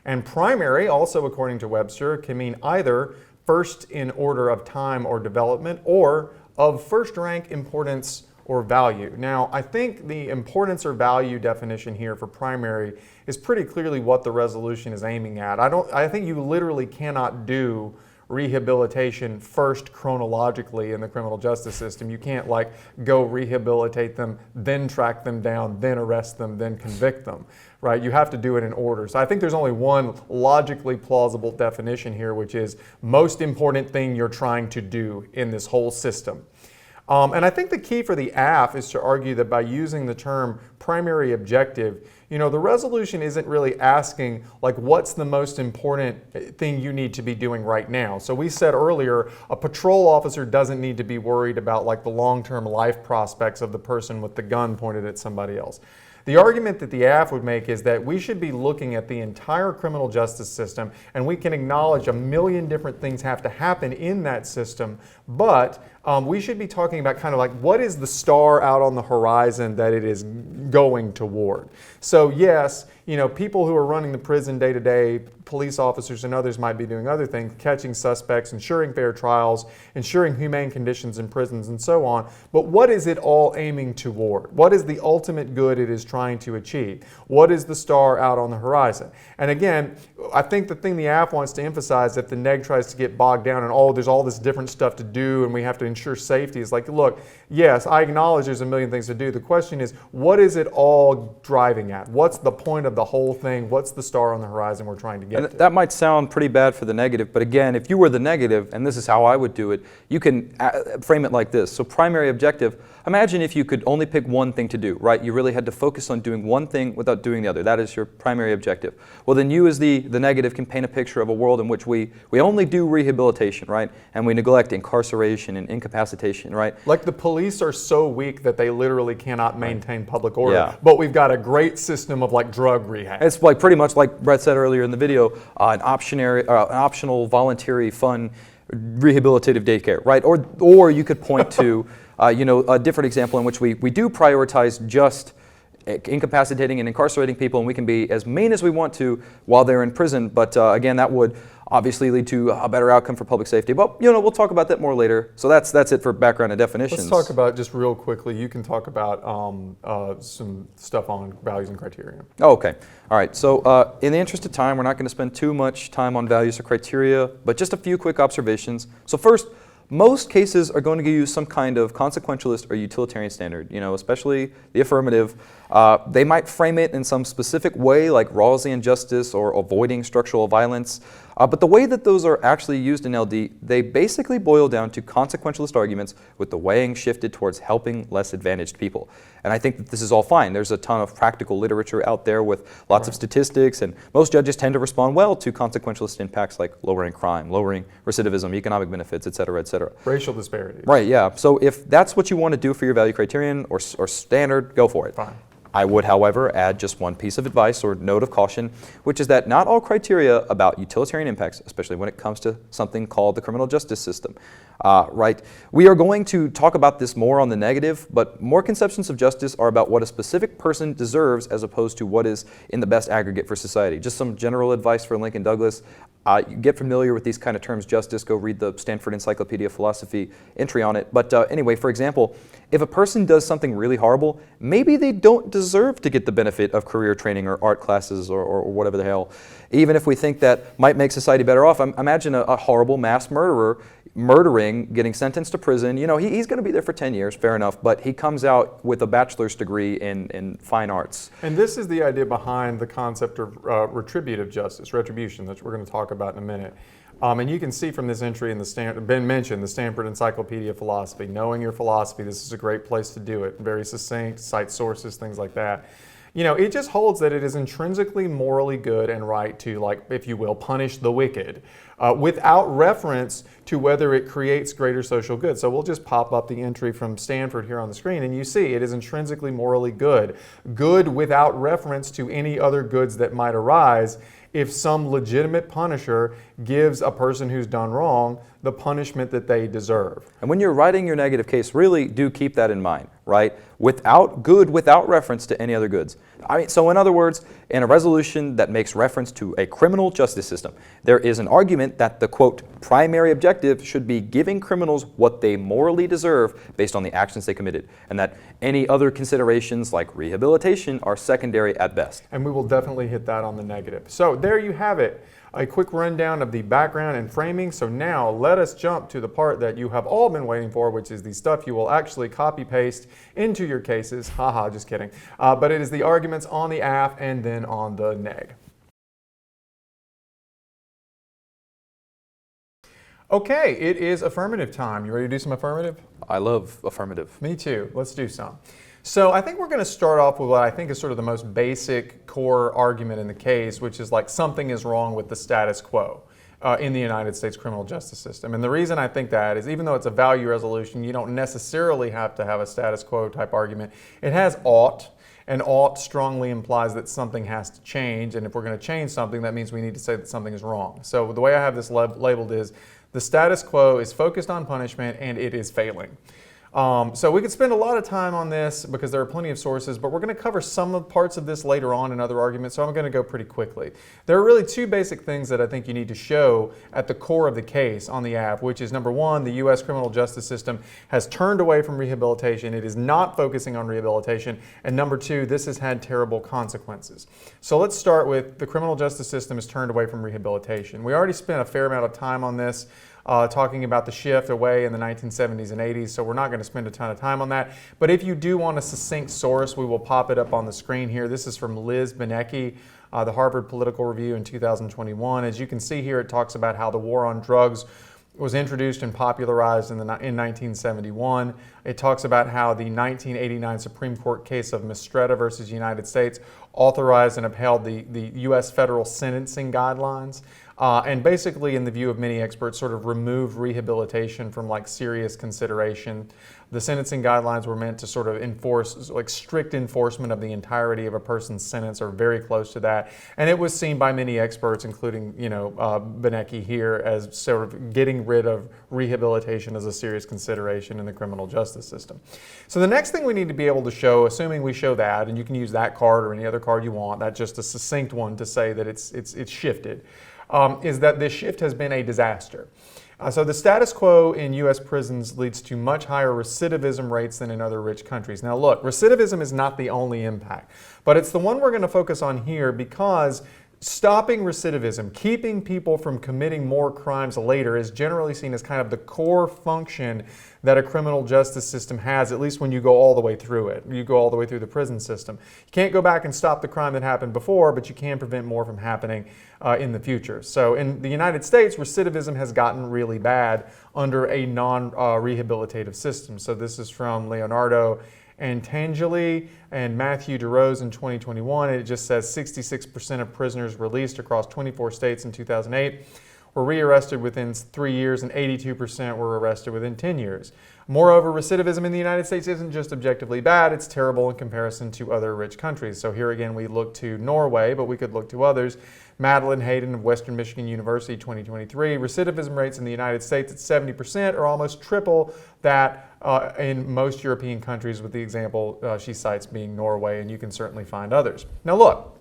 And primary, also according to Webster, can mean either first in order of time or development, or of first rank importance or value. Now, I think the importance or value definition here for primary is pretty clearly what the resolution is aiming at. I think you literally cannot do rehabilitation first chronologically in the criminal justice system. You can't like go rehabilitate them, then track them down, then arrest them, then convict them, right? You have to do it in order. So I think there's only one logically plausible definition here, which is most important thing you're trying to do in this whole system. And I think the key for the AF is to argue that by using the term primary objective, the resolution isn't really asking like what's the most important thing you need to be doing right now. So we said earlier, a patrol officer doesn't need to be worried about like the long-term life prospects of the person with the gun pointed at somebody else. The argument that the AF would make is that we should be looking at the entire criminal justice system, and we can acknowledge a million different things have to happen in that system, but we should be talking about kind of like what is the star out on the horizon that it is going toward. So yes, people who are running the prison day to day, police officers and others might be doing other things, catching suspects, ensuring fair trials, ensuring humane conditions in prisons and so on. But what is it all aiming toward? What is the ultimate good it is trying to achieve? What is the star out on the horizon? And again, I think the thing the AF wants to emphasize that the neg tries to get bogged down and there's all this different stuff to do and we have to ensure safety is like, look, yes, I acknowledge there's a million things to do. The question is, what is it all driving at? What's the point of the whole thing? What's the star on the horizon we're trying to get to? That might sound pretty bad for the negative, but again, if you were the negative, and this is how I would do it, you can frame it like this. So primary objective, imagine if you could only pick one thing to do, right? You really had to focus on doing one thing without doing the other. That is your primary objective. Well, then you as the negative can paint a picture of a world in which we only do rehabilitation, right? And we neglect incarceration and incapacitation, right? Like the police are so weak that they literally cannot maintain public order, Yeah. but we've got a great system of like drug rehab. It's like pretty much like Brett said earlier in the video, an optional, voluntary, fun, rehabilitative daycare, right? Or you could point to, a different example in which we do prioritize just incapacitating and incarcerating people, and we can be as mean as we want to while they're in prison. But again, that would obviously lead to a better outcome for public safety. But we'll talk about that more later. So that's it for background and definitions. Let's talk about, just real quickly, you can talk about some stuff on values and criteria. Oh, okay. All right. So in the interest of time, we're not going to spend too much time on values or criteria, but just a few quick observations. So first, most cases are going to give you some kind of consequentialist or utilitarian standard, especially the affirmative. They might frame it in some specific way, like Rawlsian justice or avoiding structural violence. But the way that those are actually used in LD, they basically boil down to consequentialist arguments with the weighing shifted towards helping less advantaged people. And I think that this is all fine. There's a ton of practical literature out there with lots of statistics, and most judges tend to respond well to consequentialist impacts like lowering crime, lowering recidivism, economic benefits, et cetera, et cetera. Racial disparities. Right, yeah. So if that's what you want to do for your value criterion or standard, go for it. Fine. I would, however, add just one piece of advice or note of caution, which is that not all criteria about utilitarian impacts, especially when it comes to something called the criminal justice system, right? We are going to talk about this more on the negative, but more conceptions of justice are about what a specific person deserves as opposed to what is in the best aggregate for society. Just some general advice for Lincoln Douglas. Get familiar with these kind of terms, justice. Go read the Stanford Encyclopedia of Philosophy entry on it. But anyway, for example, if a person does something really horrible, maybe they don't deserve to get the benefit of career training or art classes or whatever the hell. Even if we think that might make society better off, imagine a horrible mass murderer murdering, getting sentenced to prison. He's going to be there for 10 years, fair enough, but he comes out with a bachelor's degree in fine arts. And this is the idea behind the concept of retributive justice, retribution, that we're going to talk about in a minute. And you can see from this entry in Ben mentioned the Stanford Encyclopedia of Philosophy. Knowing your philosophy, this is a great place to do it. Very succinct, cite sources, things like that. It just holds that it is intrinsically morally good and right to, like, if you will, punish the wicked without reference to whether it creates greater social good. So we'll just pop up the entry from Stanford here on the screen, and you see it is intrinsically morally good. Good without reference to any other goods that might arise if some legitimate punisher gives a person who's done wrong the punishment that they deserve. And when you're writing your negative case, really do keep that in mind, right? Without reference to any other goods. So in other words, in a resolution that makes reference to a criminal justice system, there is an argument that the, quote, primary objective should be giving criminals what they morally deserve based on the actions they committed, and that any other considerations like rehabilitation are secondary at best. And we will definitely hit that on the negative. So there you have it. A quick rundown of the background and framing. So now let us jump to the part that you have all been waiting for, which is the stuff you will actually copy paste into your cases. Haha, just kidding. But it is the arguments on the aff and then on the neg. Okay, it is affirmative time. You ready to do some affirmative? I love affirmative. Me too. Let's do some. So I think we're going to start off with what I think is sort of the most basic core argument in the case, which is like something is wrong with the status quo in the United States criminal justice system. And the reason I think that is, even though it's a value resolution, you don't necessarily have to have a status quo type argument. It has ought, and ought strongly implies that something has to change. And if we're going to change something, that means we need to say that something is wrong. So the way I have this labeled is the status quo is focused on punishment and it is failing. So we could spend a lot of time on this because there are plenty of sources, but we're going to cover some of parts of this later on in other arguments, so I'm going to go pretty quickly. There are really two basic things that I think you need to show at the core of the case on the app, which is number one, the U.S. criminal justice system has turned away from rehabilitation. It is not focusing on rehabilitation. And number two, this has had terrible consequences. So let's start with the criminal justice system has turned away from rehabilitation. We already spent a fair amount of time on this. Talking about the shift away in the 1970s and 80s, so we're not going to spend a ton of time on that. But if you do want a succinct source, we will pop it up on the screen here. This is from Liz Benecke, the Harvard Political Review in 2021. As you can see here, it talks about how the war on drugs was introduced and popularized in 1971. It talks about how the 1989 Supreme Court case of Mistretta versus United States authorized and upheld the U.S. federal sentencing guidelines. And basically, in the view of many experts, sort of removed rehabilitation from like serious consideration. The sentencing guidelines were meant to sort of enforce, like strict enforcement of the entirety of a person's sentence, or very close to that. And it was seen by many experts, including, Benecki here, as sort of getting rid of rehabilitation as a serious consideration in the criminal justice system. So the next thing we need to be able to show, assuming we show that, and you can use that card or any other card you want, that's just a succinct one to say that it's shifted, is that this shift has been a disaster. So the status quo in U.S. prisons leads to much higher recidivism rates than in other rich countries. Now look, recidivism is not the only impact, but it's the one we're going to focus on here, because stopping recidivism, keeping people from committing more crimes later, is generally seen as kind of the core function that a criminal justice system has, at least when you go all the way through it. You go all the way through the prison system. You can't go back and stop the crime that happened before, but you can prevent more from happening in the future. So in the United States, recidivism has gotten really bad under a non-rehabilitative system. So this is from Leonardo and Tangeli and Matthew DeRose in 2021. It just says 66% of prisoners released across 24 states in 2008 were rearrested within 3 years, and 82% were arrested within 10 years. Moreover, recidivism in the United States isn't just objectively bad, it's terrible in comparison to other rich countries. So here again, we look to Norway, but we could look to others. Madeline Hayden of Western Michigan University, 2023. Recidivism rates in the United States at 70% are almost triple that in most European countries, with the example she cites being Norway, and you can certainly find others. Now look,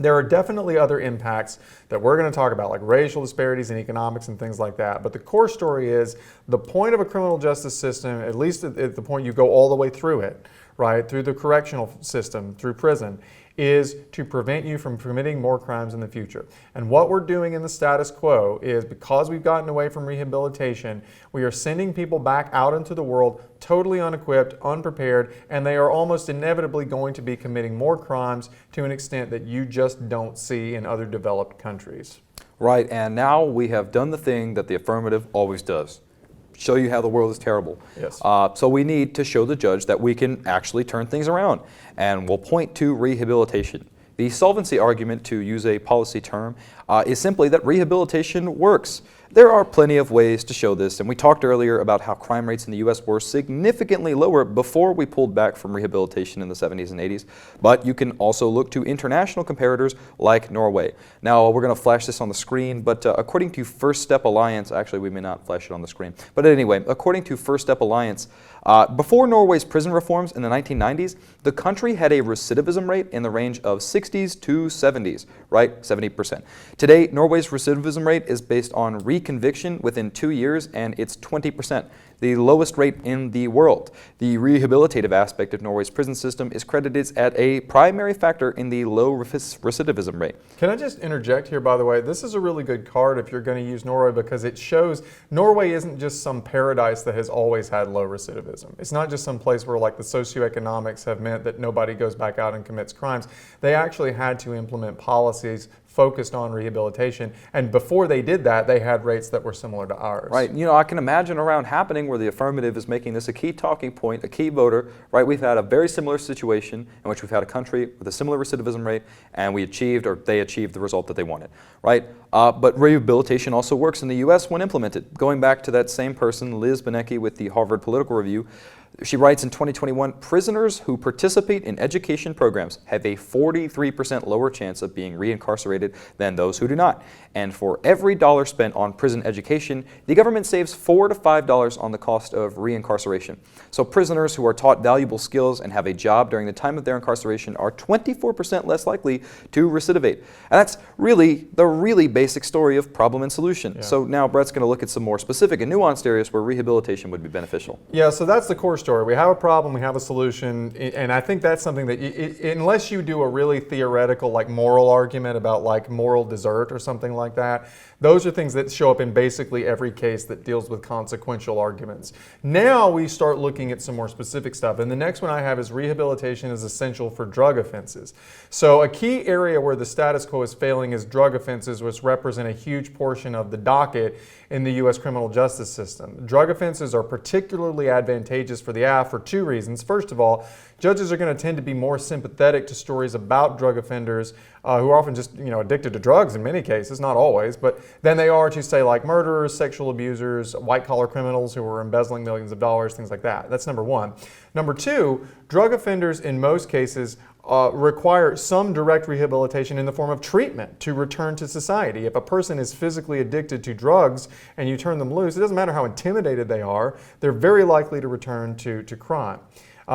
there are definitely other impacts that we're going to talk about, like racial disparities in economics and things like that. But the core story is the point of a criminal justice system, at least at the point you go all the way through it, right, through the correctional system, through prison, is to prevent you from committing more crimes in the future. And what we're doing in the status quo is, because we've gotten away from rehabilitation, we are sending people back out into the world totally unequipped, unprepared, and they are almost inevitably going to be committing more crimes to an extent that you just don't see in other developed countries. Right, and now we have done the thing that the affirmative always does. Show you how the world is terrible. Yes. So we need to show the judge that we can actually turn things around, and we'll point to rehabilitation. The solvency argument, to use a policy term, is simply that rehabilitation works. There are plenty of ways to show this, and we talked earlier about how crime rates in the U.S. were significantly lower before we pulled back from rehabilitation in the 70s and 80s, but you can also look to international comparators like Norway. Now, we're going to flash this on the screen, but according to First Step Alliance, actually we may not flash it on the screen, but anyway, according to First Step Alliance, before Norway's prison reforms in the 1990s, the country had a recidivism rate in the range of 60s to 70s, right? 70%. Today, Norway's recidivism rate is based on reconviction within 2 years, and it's 20%, the lowest rate in the world. The rehabilitative aspect of Norway's prison system is credited as a primary factor in the low recidivism rate. Can I just interject here, by the way? This is a really good card if you're going to use Norway, because it shows Norway isn't just some paradise that has always had low recidivism. It's not just some place where like the socioeconomics have meant that nobody goes back out and commits crimes. They actually had to implement policies focused on rehabilitation, and before they did that, they had rates that were similar to ours. Right, you know, I can imagine around happening where the affirmative is making this a key talking point, a key voter, right? We've had a very similar situation in which we've had a country with a similar recidivism rate, and we achieved, or they achieved, the result that they wanted, right? But rehabilitation also works in the U.S. when implemented. Going back to that same person, Liz Benecki with the Harvard Political Review, she writes in 2021, prisoners who participate in education programs have a 43% lower chance of being reincarcerated than those who do not. And for every dollar spent on prison education, the government saves $4 to $5 on the cost of reincarceration. So prisoners who are taught valuable skills and have a job during the time of their incarceration are 24% less likely to recidivate. And that's really the really basic story of problem and solution. Yeah. So now Brett's going to look at some more specific and nuanced areas where rehabilitation would be beneficial. Yeah, so that's the core story. We have a problem, we have a solution, and I think that's something that, unless you do a really theoretical, like moral argument about like moral desert or something like that, those are things that show up in basically every case that deals with consequential arguments. Now we start looking at some more specific stuff, and the next one I have is rehabilitation is essential for drug offenses. So a key area where the status quo is failing is drug offenses, which represent a huge portion of the docket in the U.S. criminal justice system. Drug offenses are particularly advantageous for for the AF for two reasons. First of all, judges are going to tend to be more sympathetic to stories about drug offenders who are often just addicted to drugs in many cases, not always, but than they are to say like murderers, sexual abusers, white-collar criminals who are embezzling millions of dollars, things like that. That's number one. Number two, drug offenders in most cases require some direct rehabilitation in the form of treatment to return to society. If a person is physically addicted to drugs and you turn them loose, it doesn't matter how intimidated they are, they're very likely to return to crime.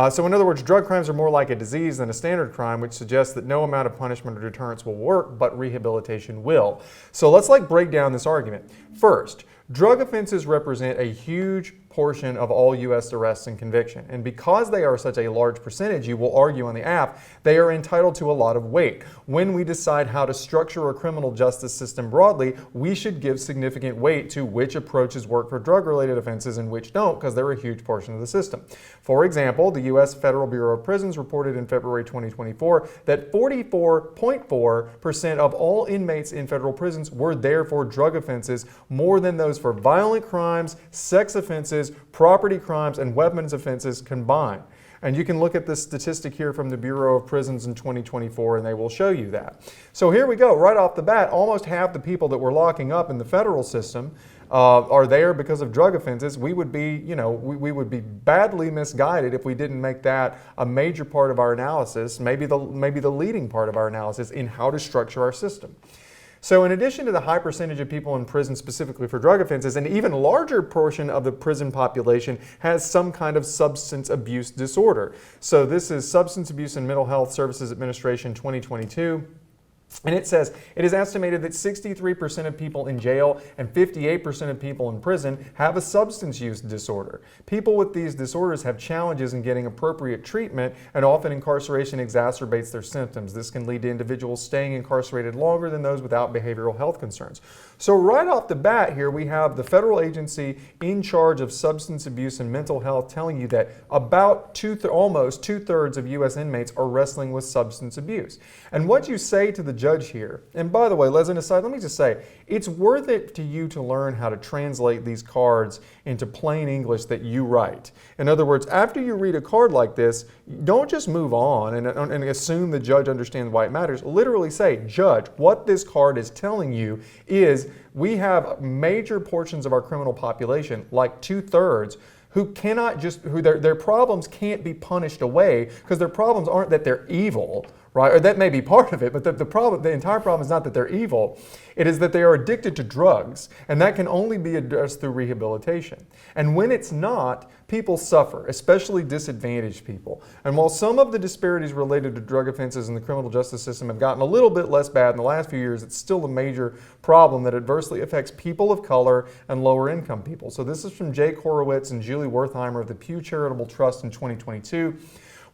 So in other words, drug crimes are more like a disease than a standard crime, which suggests that no amount of punishment or deterrence will work, but rehabilitation will. So let's break down this argument. First, drug offenses represent a huge portion of all U.S. arrests and conviction. And because they are such a large percentage, you will argue on the app, they are entitled to a lot of weight. When we decide how to structure a criminal justice system broadly, we should give significant weight to which approaches work for drug-related offenses and which don't, because they're a huge portion of the system. For example, the U.S. Federal Bureau of Prisons reported in February 2024 that 44.4% of all inmates in federal prisons were there for drug offenses, more than those for violent crimes, sex offenses, property crimes, and weapons offenses combined. And you can look at this statistic here from the Bureau of Prisons in 2024 and they will show you that. So here we go, right off the bat, almost half the people that we're locking up in the federal system are there because of drug offenses. We would be, we would be badly misguided if we didn't make that a major part of our analysis, maybe the leading part of our analysis in how to structure our system. So in addition to the high percentage of people in prison specifically for drug offenses, an even larger portion of the prison population has some kind of substance abuse disorder. So this is Substance Abuse and Mental Health Services Administration 2022. And it says, it is estimated that 63% of people in jail and 58% of people in prison have a substance use disorder. People with these disorders have challenges in getting appropriate treatment, and often incarceration exacerbates their symptoms. This can lead to individuals staying incarcerated longer than those without behavioral health concerns. So right off the bat here, we have the federal agency in charge of substance abuse and mental health telling you that about almost two-thirds of U.S. inmates are wrestling with substance abuse. And what you say to the judge here, and by the way, as an aside, let me just say, it's worth it to you to learn how to translate these cards into plain English that you write. In other words, after you read a card like this, don't just move on and assume the judge understands why it matters. Literally say, Judge, what this card is telling you is we have major portions of our criminal population, like two-thirds, who their problems can't be punished away because their problems aren't that they're evil, right? Or that may be part of it, but the entire problem is not that they're evil. It is that they are addicted to drugs, and that can only be addressed through rehabilitation. And when it's not, people suffer, especially disadvantaged people. And while some of the disparities related to drug offenses in the criminal justice system have gotten a little bit less bad in the last few years, it's still a major problem that adversely affects people of color and lower income people. So this is from Jake Horowitz and Julie Wertheimer of the Pew Charitable Trust in 2022.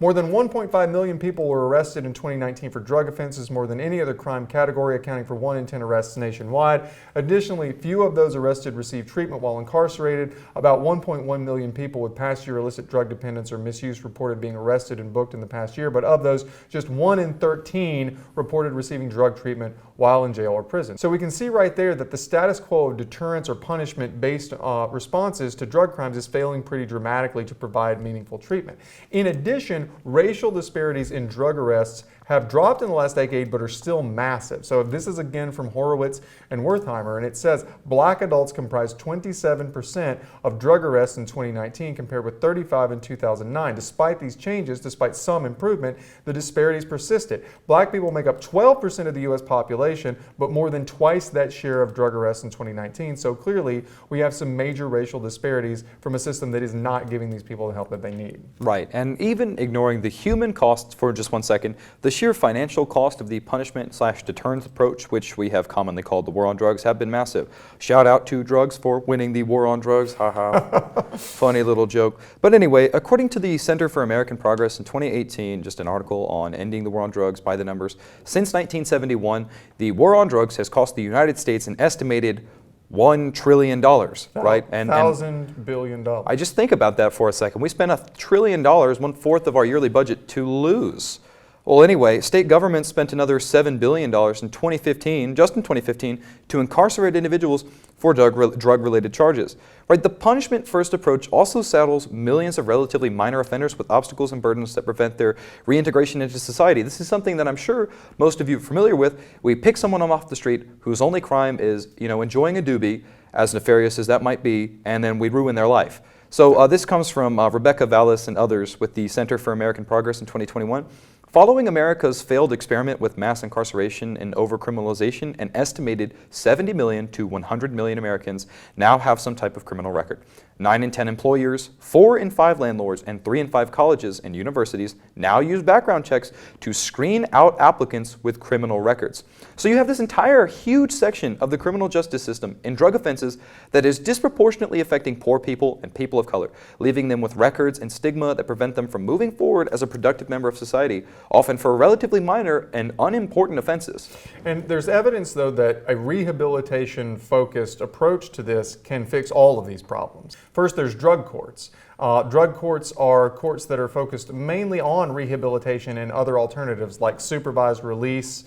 More than 1.5 million people were arrested in 2019 for drug offenses, more than any other crime category, accounting for 1 in 10 arrests nationwide. Additionally, few of those arrested received treatment while incarcerated. About 1.1 million people with past year illicit drug dependence or misuse reported being arrested and booked in the past year, but of those, just 1 in 13 reported receiving drug treatment while in jail or prison. So we can see right there that the status quo of deterrence or punishment-based responses to drug crimes is failing pretty dramatically to provide meaningful treatment. In addition, racial disparities in drug arrests have dropped in the last decade but are still massive. So this is again from Horowitz and Wertheimer, and it says black adults comprise 27% of drug arrests in 2019 compared with 35% in 2009. Despite these changes, despite some improvement, the disparities persisted. Black people make up 12% of the U.S. population, but more than twice that share of drug arrests in 2019. So clearly, we have some major racial disparities from a system that is not giving these people the help that they need. Right, and even ignoring the human costs for just 1 second, the sheer financial cost of the punishment/deterrence approach, which we have commonly called the war on drugs, have been massive. Shout out to drugs for winning the war on drugs. Haha. Funny little joke. But anyway, according to the Center for American Progress in 2018, just an article on ending the war on drugs by the numbers, since 1971, the war on drugs has cost the United States an estimated $1 trillion, right? $1,000 billion. I just think about that for a second. We spent $1 trillion, 1/4 of our yearly budget, to lose Well, anyway, state governments spent another $7 billion in 2015, just in 2015, to incarcerate individuals for drug-related charges. Right? The punishment-first approach also saddles millions of relatively minor offenders with obstacles and burdens that prevent their reintegration into society. This is something that I'm sure most of you are familiar with. We pick someone off the street whose only crime is, enjoying a doobie, as nefarious as that might be, and then we ruin their life. So this comes from Rebecca Vallis and others with the Center for American Progress in 2021. Following America's failed experiment with mass incarceration and overcriminalization, an estimated 70 million to 100 million Americans now have some type of criminal record. 9 in 10 employers, 4 in 5 landlords, and 3 in 5 colleges and universities now use background checks to screen out applicants with criminal records. So you have this entire huge section of the criminal justice system in drug offenses that is disproportionately affecting poor people and people of color, leaving them with records and stigma that prevent them from moving forward as a productive member of society, often for relatively minor and unimportant offenses. And there's evidence, though, that a rehabilitation-focused approach to this can fix all of these problems. First, there's drug courts. Drug courts are courts that are focused mainly on rehabilitation and other alternatives like supervised release,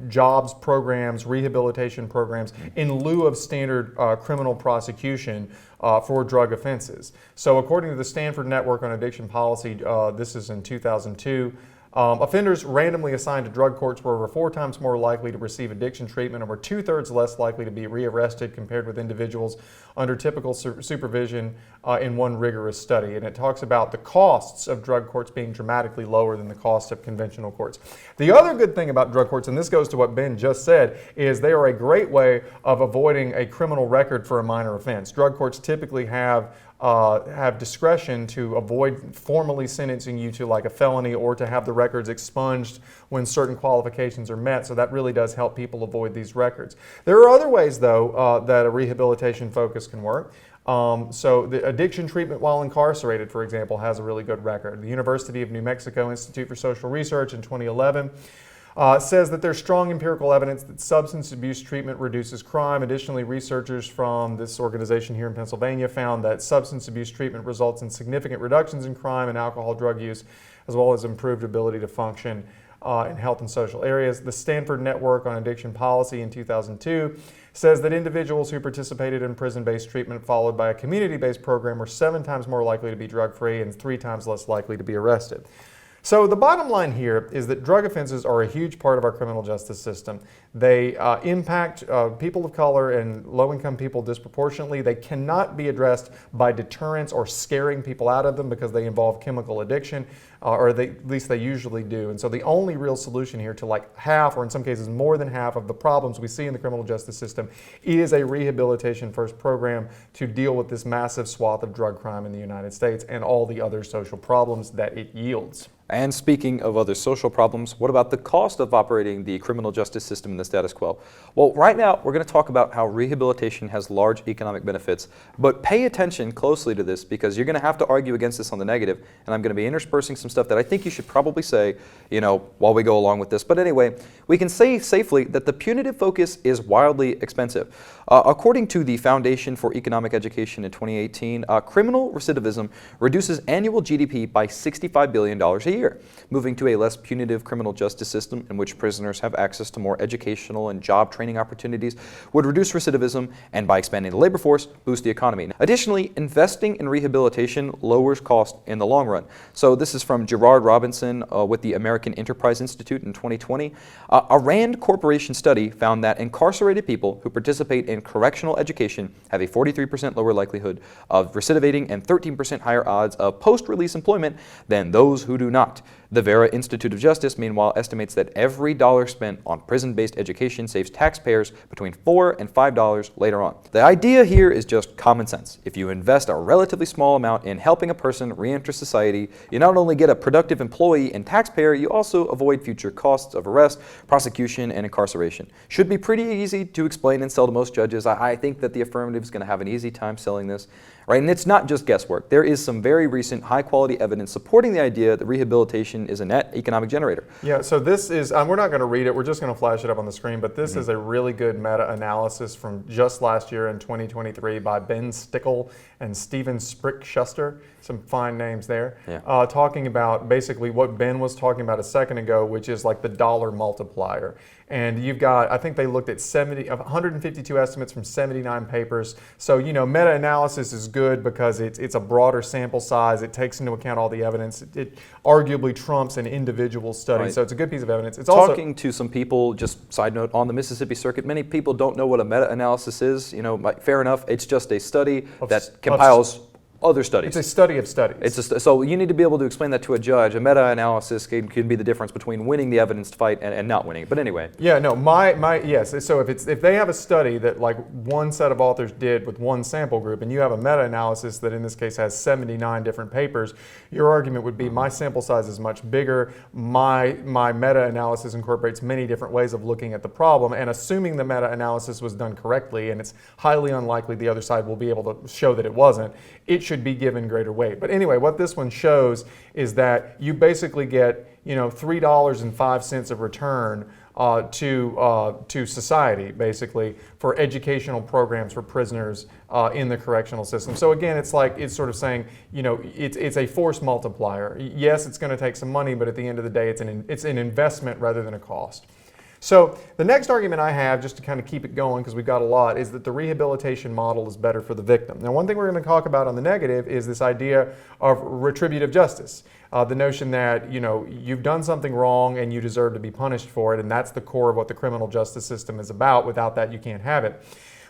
jobs programs, rehabilitation programs, in lieu of standard criminal prosecution for drug offenses. So according to the Stanford Network on Addiction Policy, this is in 2002, offenders randomly assigned to drug courts were over 4 times more likely to receive addiction treatment and were 2/3 less likely to be rearrested compared with individuals under typical supervision in one rigorous study. And it talks about the costs of drug courts being dramatically lower than the cost of conventional courts. The other good thing about drug courts, and this goes to what Ben just said, is they are a great way of avoiding a criminal record for a minor offense. Drug courts typically have discretion to avoid formally sentencing you to like a felony or to have the records expunged when certain qualifications are met. So that really does help people avoid these records. There are other ways, though, that a rehabilitation focus can work. So the addiction treatment while incarcerated, for example, has a really good record. The University of New Mexico Institute for Social Research in 2011 says that there's strong empirical evidence that substance abuse treatment reduces crime. Additionally, researchers from this organization here in Pennsylvania found that substance abuse treatment results in significant reductions in crime and alcohol drug use, as well as improved ability to function in health and social areas. The Stanford Network on Addiction Policy in 2002 says that individuals who participated in prison-based treatment followed by a community-based program were 7 times more likely to be drug-free and 3 times less likely to be arrested. So the bottom line here is that drug offenses are a huge part of our criminal justice system. They impact people of color and low-income people disproportionately. They cannot be addressed by deterrence or scaring people out of them because they involve chemical addiction, at least they usually do. And so the only real solution here to like half, or in some cases more than half, of the problems we see in the criminal justice system is a rehabilitation-first program to deal with this massive swath of drug crime in the United States and all the other social problems that it yields. And speaking of other social problems, what about the cost of operating the criminal justice system in the status quo? Well, right now we're going to talk about how rehabilitation has large economic benefits, but pay attention closely to this because you're going to have to argue against this on the negative, and I'm going to be interspersing some stuff that I think you should probably say, while we go along with this. But anyway, we can say safely that the punitive focus is wildly expensive. According to the Foundation for Economic Education in 2018, criminal recidivism reduces annual GDP by $65 billion a year. Moving to a less punitive criminal justice system in which prisoners have access to more educational and job training opportunities would reduce recidivism and, by expanding the labor force, boost the economy. Additionally, investing in rehabilitation lowers cost in the long run. So this is from Gerard Robinson with the American Enterprise Institute in 2020. A Rand Corporation study found that incarcerated people who participate in correctional education have a 43% lower likelihood of recidivating and 13% higher odds of post-release employment than those who do not. The Vera Institute of Justice, meanwhile, estimates that every dollar spent on prison-based education saves taxpayers between $4 and $5 later on. The idea here is just common sense. If you invest a relatively small amount in helping a person re-enter society, you not only get a productive employee and taxpayer, you also avoid future costs of arrest, prosecution, and incarceration. Should be pretty easy to explain and sell to most judges. I think that the affirmative is going to have an easy time selling this. Right? And it's not just guesswork. There is some very recent high-quality evidence supporting the idea that rehabilitation is a net economic generator. Yeah, so this is, we're not going to read it, we're just going to flash it up on the screen, but this is a really good meta-analysis from just last year in 2023 by Ben Stickle and Steven Sprick-Schuster, some fine names there, talking about basically what Ben was talking about a second ago, which is like the dollar multiplier. And you've got, I think they looked at 152 estimates from 79 papers. So, meta-analysis is good because it's a broader sample size. It takes into account all the evidence. It arguably trumps an individual study. Right. So it's a good piece of evidence. It's Talking to some people, just side note, on the Mississippi Circuit, many people don't know what a meta-analysis is. Fair enough, it's just a study that compiles other studies. It's a study of studies. So you need to be able to explain that to a judge. A meta-analysis can be the difference between winning the evidence fight and not winning. But anyway. Yeah, no, yes. So if they have a study that like one set of authors did with one sample group, and you have a meta-analysis that in this case has 79 different papers, your argument would be my sample size is much bigger. My meta-analysis incorporates many different ways of looking at the problem, and assuming the meta-analysis was done correctly, and it's highly unlikely the other side will be able to show that it wasn't, it should be given greater weight. But anyway, what this one shows is that you basically get $3.05 of return to society, basically, for educational programs for prisoners in the correctional system. So again, it's sort of saying, it's a force multiplier. Yes, it's going to take some money, but at the end of the day, it's an investment rather than a cost. So the next argument I have, just to kind of keep it going because we've got a lot, is that the rehabilitation model is better for the victim. Now, one thing we're going to talk about on the negative is this idea of retributive justice. The notion that, you've done something wrong and you deserve to be punished for it, and that's the core of what the criminal justice system is about. Without that, you can't have it.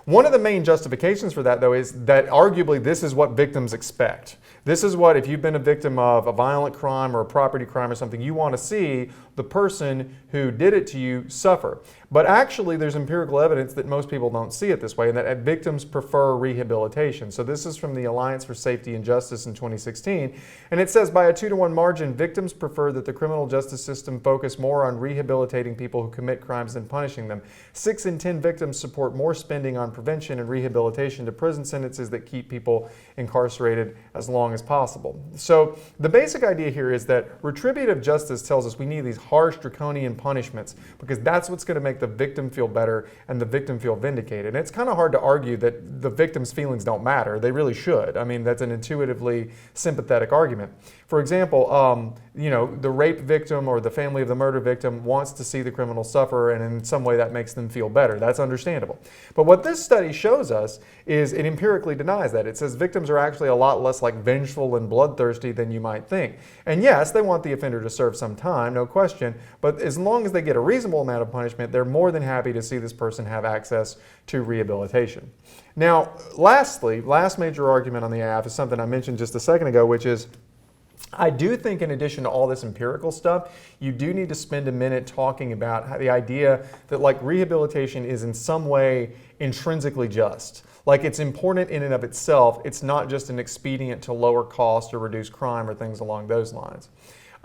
One of the main justifications for that, though, is that arguably this is what victims expect. This is what, if you've been a victim of a violent crime or a property crime or something, you want to see the person who did it to you suffer. But actually, there's empirical evidence that most people don't see it this way, and that victims prefer rehabilitation. So this is from the Alliance for Safety and Justice in 2016, and it says, by a 2-to-1 margin, victims prefer that the criminal justice system focus more on rehabilitating people who commit crimes than punishing them. 6 in 10 victims support more spending on prevention and rehabilitation to prison sentences that keep people incarcerated as long as possible. So the basic idea here is that retributive justice tells us we need these harsh, draconian punishments because that's what's going to make the victim feel better and the victim feel vindicated. And it's kind of hard to argue that the victim's feelings don't matter. They really should. I mean, that's an intuitively sympathetic argument. For example, the rape victim or the family of the murder victim wants to see the criminal suffer, and in some way that makes them feel better. That's understandable. But what this study shows us is it empirically denies that. It says victims are actually a lot less vengeful and bloodthirsty than you might think. And yes, they want the offender to serve some time, no question, but as long as they get a reasonable amount of punishment, they're more than happy to see this person have access to rehabilitation. Now, lastly, last major argument on the AF is something I mentioned just a second ago, which is I do think in addition to all this empirical stuff, you do need to spend a minute talking about how the idea that rehabilitation is in some way intrinsically just. It's important in and of itself. It's not just an expedient to lower cost or reduce crime or things along those lines.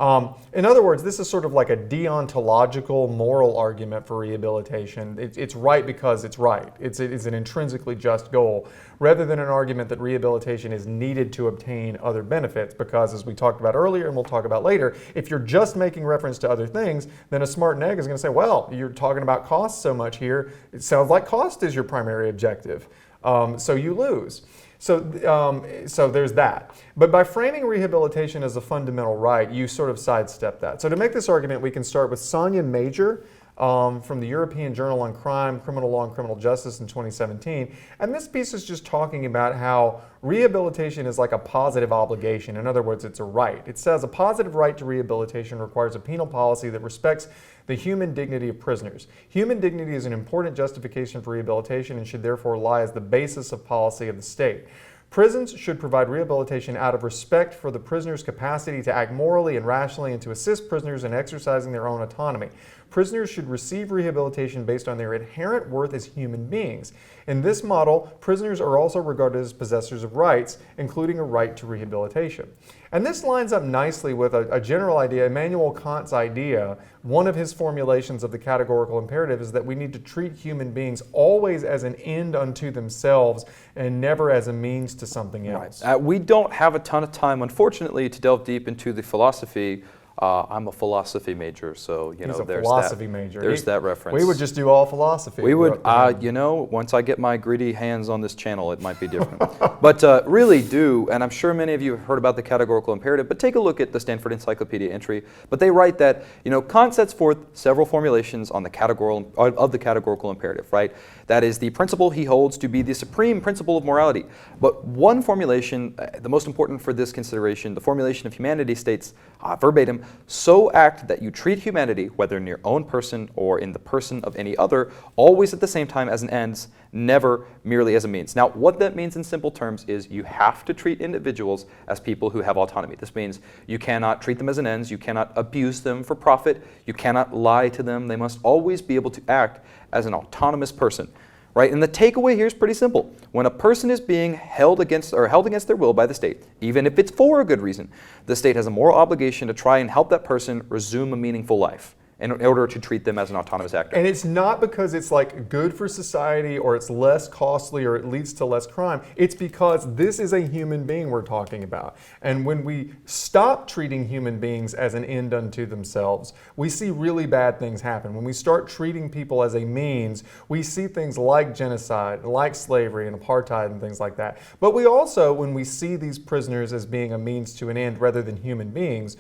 In other words, this is sort of like a deontological moral argument for rehabilitation. It's right because it's right. It's an intrinsically just goal, rather than an argument that rehabilitation is needed to obtain other benefits. Because as we talked about earlier and we'll talk about later, if you're just making reference to other things, then a smart neg is going to say, well, you're talking about cost so much here. It sounds like cost is your primary objective. So you lose. So there's that. But by framing rehabilitation as a fundamental right, you sort of sidestep that. So to make this argument, we can start with Sonia Major from the European Journal on Crime, Criminal Law and Criminal Justice in 2017. And this piece is just talking about how rehabilitation is like a positive obligation. In other words, it's a right. It says a positive right to rehabilitation requires a penal policy that respects the human dignity of prisoners. Human dignity is an important justification for rehabilitation and should therefore lie as the basis of policy of the state. Prisons should provide rehabilitation out of respect for the prisoner's capacity to act morally and rationally and to assist prisoners in exercising their own autonomy. Prisoners should receive rehabilitation based on their inherent worth as human beings. In this model, prisoners are also regarded as possessors of rights, including a right to rehabilitation. And this lines up nicely with a general idea, Immanuel Kant's idea. One of his formulations of the categorical imperative is that we need to treat human beings always as an end unto themselves and never as a means to something else. Right. We don't have a ton of time, unfortunately, to delve deep into the philosophy I'm a philosophy major, so He's a there's philosophy that. major. There's that reference. We would just do all philosophy. We would, once I get my greedy hands on this channel, it might be different. But really do, and I'm sure many of you have heard about the categorical imperative, but take a look at the Stanford Encyclopedia entry. But they write that, Kant sets forth several formulations on the categorical imperative, right? That is the principle he holds to be the supreme principle of morality. But one formulation, the most important for this consideration, the formulation of humanity states, verbatim, so act that you treat humanity, whether in your own person or in the person of any other, always at the same time as an ends, never merely as a means. Now, what that means in simple terms is you have to treat individuals as people who have autonomy. This means you cannot treat them as an ends, you cannot abuse them for profit, you cannot lie to them. They must always be able to act as an autonomous person. Right? And the takeaway here is pretty simple. When a person is being held against their will by the state, even if it's for a good reason, the state has a moral obligation to try and help that person resume a meaningful life in order to treat them as an autonomous actor. And it's not because it's like good for society or it's less costly or it leads to less crime. It's because this is a human being we're talking about. And when we stop treating human beings as an end unto themselves, we see really bad things happen. When we start treating people as a means, we see things like genocide, like slavery and apartheid and things like that. But we also, when we see these prisoners as being a means to an end rather than human beings,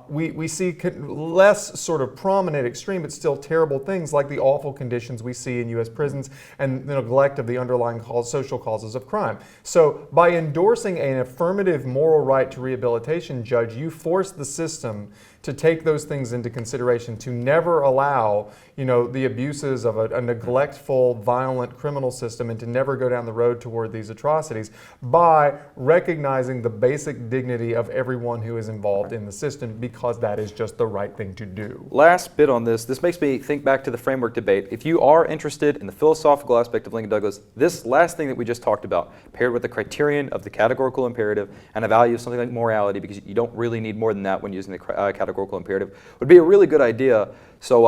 we see less sort of prominent, extreme, but still terrible things like the awful conditions we see in U.S. prisons and the neglect of the underlying social causes of crime. So by endorsing an affirmative moral right to rehabilitation, Judge, you force the system to take those things into consideration, to never allow, the abuses of a neglectful, violent criminal system and to never go down the road toward these atrocities by recognizing the basic dignity of everyone who is involved in the system, because that is just the right thing to do. Last bit on this makes me think back to the framework debate. If you are interested in the philosophical aspect of Lincoln Douglas, this last thing that we just talked about, paired with the criterion of the categorical imperative and a value of something like morality, because you don't really need more than that when using the categorical imperative, would be a really good idea. So,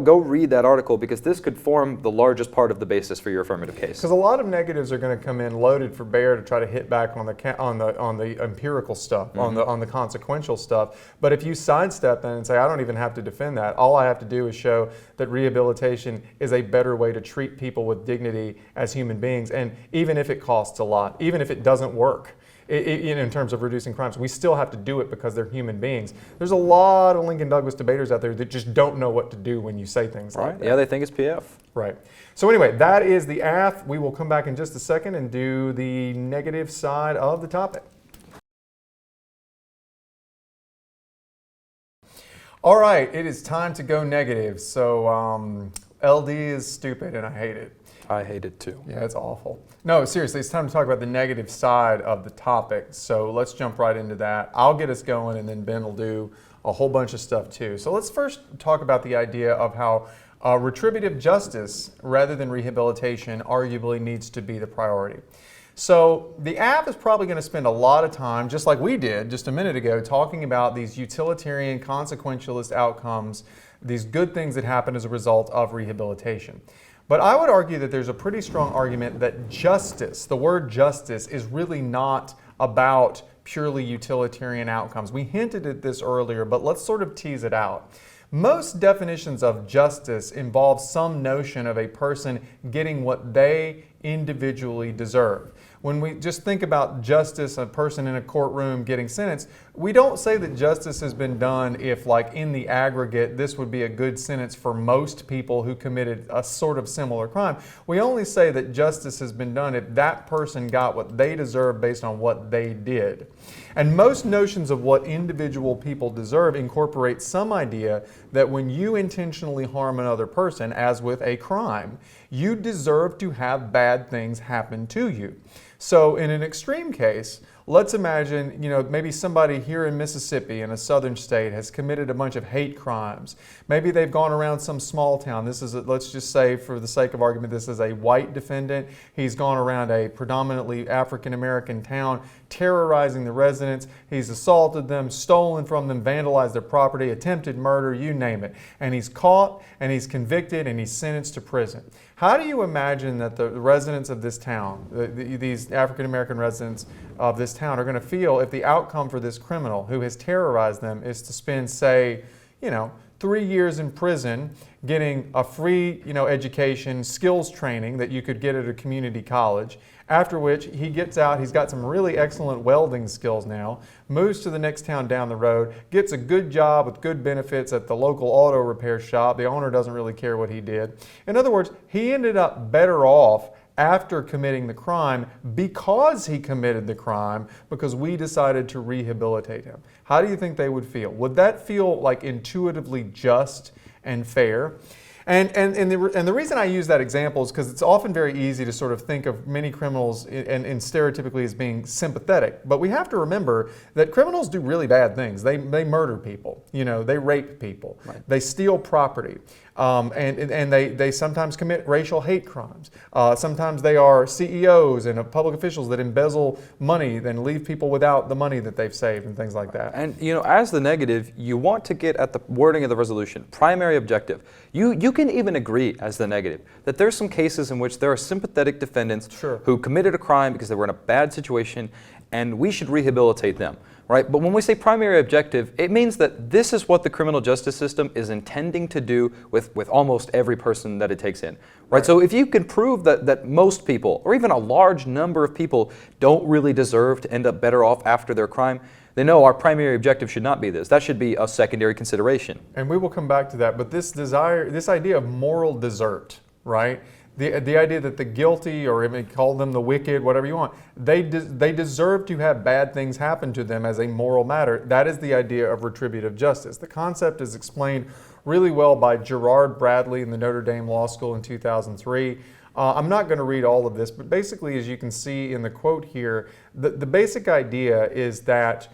go read that article, because this could form the largest part of the basis for your affirmative case. Because a lot of negatives are going to come in loaded for bear to try to hit back on the empirical stuff, Mm-hmm. on the consequential stuff. But if you sidestep that and say, I don't even have to defend that, all I have to do is show that rehabilitation is a better way to treat people with dignity as human beings, and even if it costs a lot, even if it doesn't work. In terms of reducing crimes, we still have to do it because they're human beings. There's a lot of Lincoln Douglas debaters out there that just don't know what to do when you say things like that. Yeah, they think it's PF. Right. So anyway, that is the AF. We will come back in just a second and do the negative side of the topic. All right, it is time to go negative. So LD is stupid and I hate it. I hate it too. Yeah, it's awful. No, seriously, it's time to talk about the negative side of the topic. So let's jump right into that. I'll get us going, and then Ben will do a whole bunch of stuff too. So let's first talk about the idea of how retributive justice, rather than rehabilitation, arguably needs to be the priority. So the app is probably going to spend a lot of time, just like we did just a minute ago, talking about these utilitarian, consequentialist outcomes, these good things that happen as a result of rehabilitation. But I would argue that there's a pretty strong argument that justice, the word justice, is really not about purely utilitarian outcomes. We hinted at this earlier, but let's sort of tease it out. Most definitions of justice involve some notion of a person getting what they individually deserve. When we just think about justice, a person in a courtroom getting sentenced, we don't say that justice has been done if, like, in the aggregate, this would be a good sentence for most people who committed a sort of similar crime. We only say that justice has been done if that person got what they deserve based on what they did. And most notions of what individual people deserve incorporate some idea that when you intentionally harm another person, as with a crime, you deserve to have bad things happen to you. So in an extreme case, let's imagine, maybe somebody here in Mississippi, in a southern state, has committed a bunch of hate crimes. Maybe they've gone around some small town. Let's just say, for the sake of argument, this is a white defendant. He's gone around a predominantly African-American town, terrorizing the residents. He's assaulted them, stolen from them, vandalized their property, attempted murder, you name it. And he's caught, and he's convicted, and he's sentenced to prison. How do you imagine that the residents of this town, these African American residents of this town, are going to feel if the outcome for this criminal who has terrorized them is to spend, say, 3 years in prison, getting a free, education, skills training that you could get at a community college, after which he gets out, he's got some really excellent welding skills now, moves to the next town down the road, gets a good job with good benefits at the local auto repair shop. The owner doesn't really care what he did. In other words, he ended up better off after committing the crime because he committed the crime because we decided to rehabilitate him. How do you think they would feel? Would that feel like intuitively just and fair? And the reason I use that example is because it's often very easy to sort of think of many criminals and stereotypically as being sympathetic. But we have to remember that criminals do really bad things. They murder people, they rape people, right. They steal property. And they sometimes commit racial hate crimes. Sometimes they are CEOs and public officials that embezzle money and leave people without the money that they've saved and things like that. And as the negative, you want to get at the wording of the resolution, primary objective. You can even agree as the negative that there's some cases in which there are sympathetic defendants Sure. who committed a crime because they were in a bad situation and we should rehabilitate them. Right? But when we say primary objective, it means that this is what the criminal justice system is intending to do with almost every person that it takes in. Right? So if you can prove that most people, or even a large number of people, don't really deserve to end up better off after their crime, then no, our primary objective should not be this. That should be a secondary consideration. And we will come back to that. But this idea of moral desert, right? The idea that the guilty, or even call them the wicked, whatever you want, they deserve to have bad things happen to them as a moral matter. That is the idea of retributive justice. The concept is explained really well by Gerard Bradley in the Notre Dame Law School in 2003. I'm not going to read all of this, but basically, as you can see in the quote here, the basic idea is that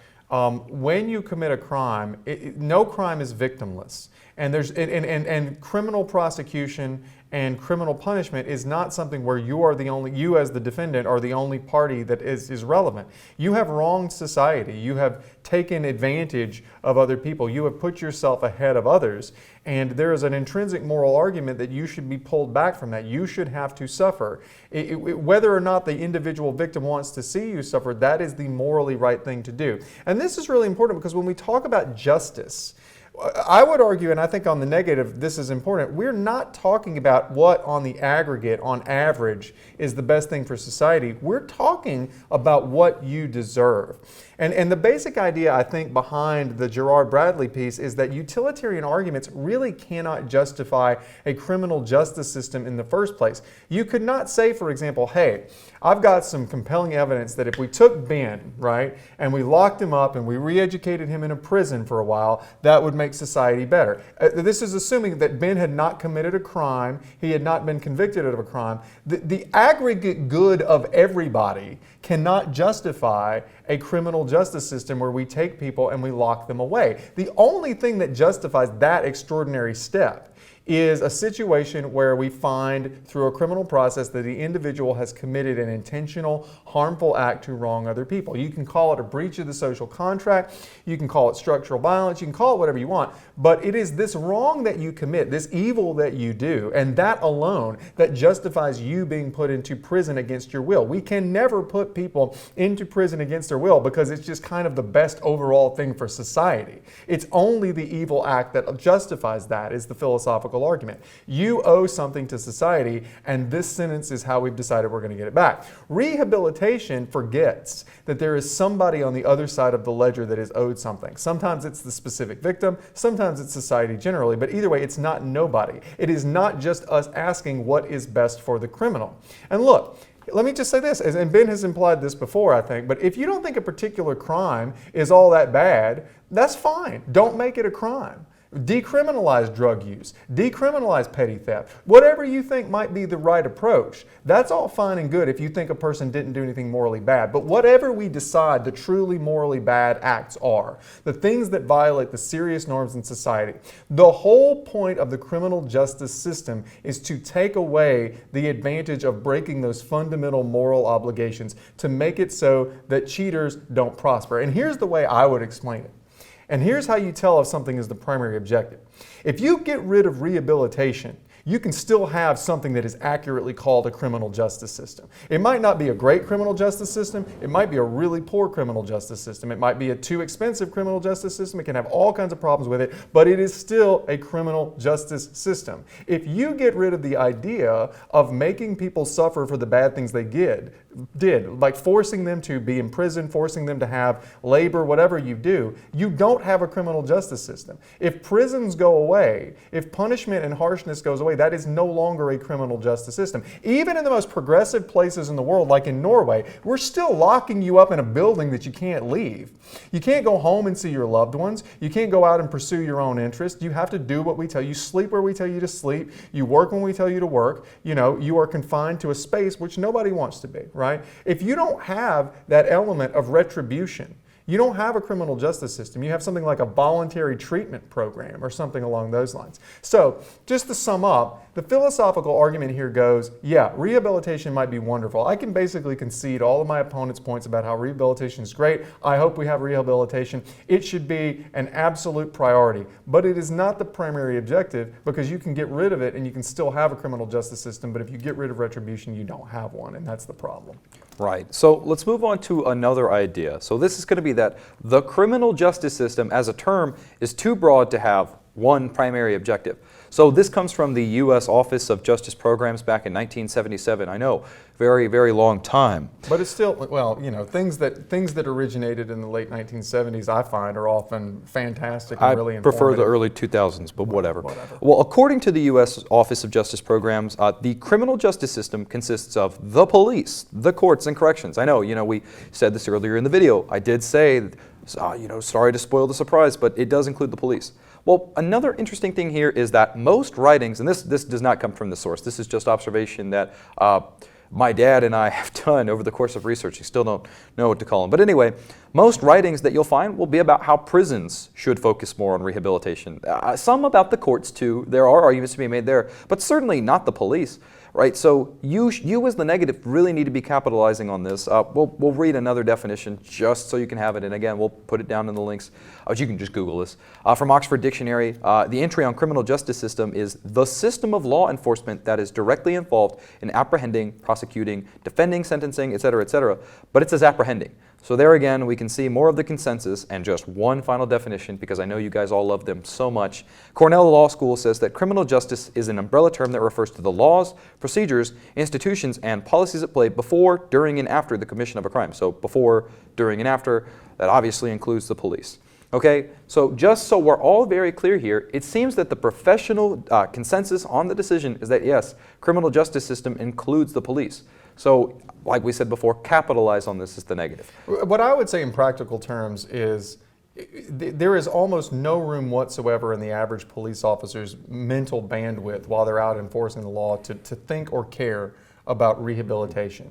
when you commit a crime, no crime is victimless. And criminal prosecution and criminal punishment is not something where you as the defendant are the only party that is relevant. You have wronged society. You have taken advantage of other people. You have put yourself ahead of others. And there is an intrinsic moral argument that you should be pulled back from that. You should have to suffer. Whether or not the individual victim wants to see you suffer, that is the morally right thing to do. And this is really important because when we talk about justice, I would argue, and I think on the negative, this is important, we're not talking about what on the aggregate, on average, is the best thing for society. We're talking about what you deserve. And the basic idea, I think, behind the Gerard Bradley piece is that utilitarian arguments really cannot justify a criminal justice system in the first place. You could not say, for example, hey, I've got some compelling evidence that if we took Ben, right, and we locked him up and we re-educated him in a prison for a while, that would make society better. This is assuming that Ben had not committed a crime, he had not been convicted of a crime. The aggregate good of everybody cannot justify a criminal justice system where we take people and we lock them away. The only thing that justifies that extraordinary step is a situation where we find through a criminal process that the individual has committed an intentional, harmful act to wrong other people. You can call it a breach of the social contract, you can call it structural violence, you can call it whatever you want, but it is this wrong that you commit, this evil that you do, and that alone that justifies you being put into prison against your will. We can never put people into prison against their will because it's just kind of the best overall thing for society. It's only the evil act that justifies that is the philosophical argument. You owe something to society, and this sentence is how we've decided we're going to get it back. Rehabilitation forgets that there is somebody on the other side of the ledger that is owed something. Sometimes it's the specific victim, sometimes it's society generally, but either way, it's not nobody. It is not just us asking what is best for the criminal. And look, let me just say this, and Ben has implied this before, I think, but if you don't think a particular crime is all that bad, that's fine. Don't make it a crime. Decriminalize drug use, decriminalize petty theft, whatever you think might be the right approach. That's all fine and good if you think a person didn't do anything morally bad. But whatever we decide the truly morally bad acts are, the things that violate the serious norms in society, the whole point of the criminal justice system is to take away the advantage of breaking those fundamental moral obligations to make it so that cheaters don't prosper. And here's the way I would explain it. And here's how you tell if something is the primary objective. If you get rid of rehabilitation, you can still have something that is accurately called a criminal justice system. It might not be a great criminal justice system. It might be a really poor criminal justice system. It might be a too expensive criminal justice system. It can have all kinds of problems with it, but it is still a criminal justice system. If you get rid of the idea of making people suffer for the bad things they did, like forcing them to be in prison, forcing them to have labor, whatever you do, you don't have a criminal justice system. If prisons go away, if punishment and harshness goes away, that is no longer a criminal justice system. Even in the most progressive places in the world, like in Norway, we're still locking you up in a building that you can't leave. You can't go home and see your loved ones. You can't go out and pursue your own interests. You have to do what we tell you. Sleep where we tell you to sleep. You work when we tell you to work. You know, you are confined to a space which nobody wants to be, right? If you don't have that element of retribution, you don't have a criminal justice system. You have something like a voluntary treatment program or something along those lines. So, just to sum up, the philosophical argument here goes, yeah, rehabilitation might be wonderful. I can basically concede all of my opponent's points about how rehabilitation is great. I hope we have rehabilitation. It should be an absolute priority, but it is not the primary objective, because you can get rid of it and you can still have a criminal justice system, but if you get rid of retribution, you don't have one, and that's the problem. Right. So let's move on to another idea. So this is going to be that the criminal justice system as a term is too broad to have one primary objective. So this comes from the U.S. Office of Justice Programs back in 1977. I know, very, very long time. But it's still, well, you know, things that originated in the late 1970s, I find, are often fantastic and really informative. I prefer the early 2000s, but whatever. Well, according to the U.S. Office of Justice Programs, the criminal justice system consists of the police, the courts, and corrections. I know, we said this earlier in the video. I did say, sorry to spoil the surprise, but it does include the police. Well, another interesting thing here is that most writings, and this does not come from the source, this is just observation that my dad and I have done over the course of research. You still don't know what to call them. But anyway, most writings that you'll find will be about how prisons should focus more on rehabilitation. Some about the courts too. There are arguments to be made there, but certainly not the police. Right, so you as the negative really need to be capitalizing on this. We'll read another definition just so you can have it, and again, we'll put it down in the links. You can just Google this. From Oxford Dictionary, the entry on criminal justice system is the system of law enforcement that is directly involved in apprehending, prosecuting, defending, sentencing, etc., but it says apprehending. So there again, we can see more of the consensus and just one final definition, because I know you guys all love them so much. Cornell Law School says that criminal justice is an umbrella term that refers to the laws, procedures, institutions, and policies at play before, during, and after the commission of a crime. So before, during, and after, that obviously includes the police. Okay, so just so we're all very clear here, it seems that the professional consensus on the decision is that yes, criminal justice system includes the police. So, like we said before, capitalize on this is the negative. What I would say in practical terms is there is almost no room whatsoever in the average police officer's mental bandwidth while they're out enforcing the law to think or care about rehabilitation.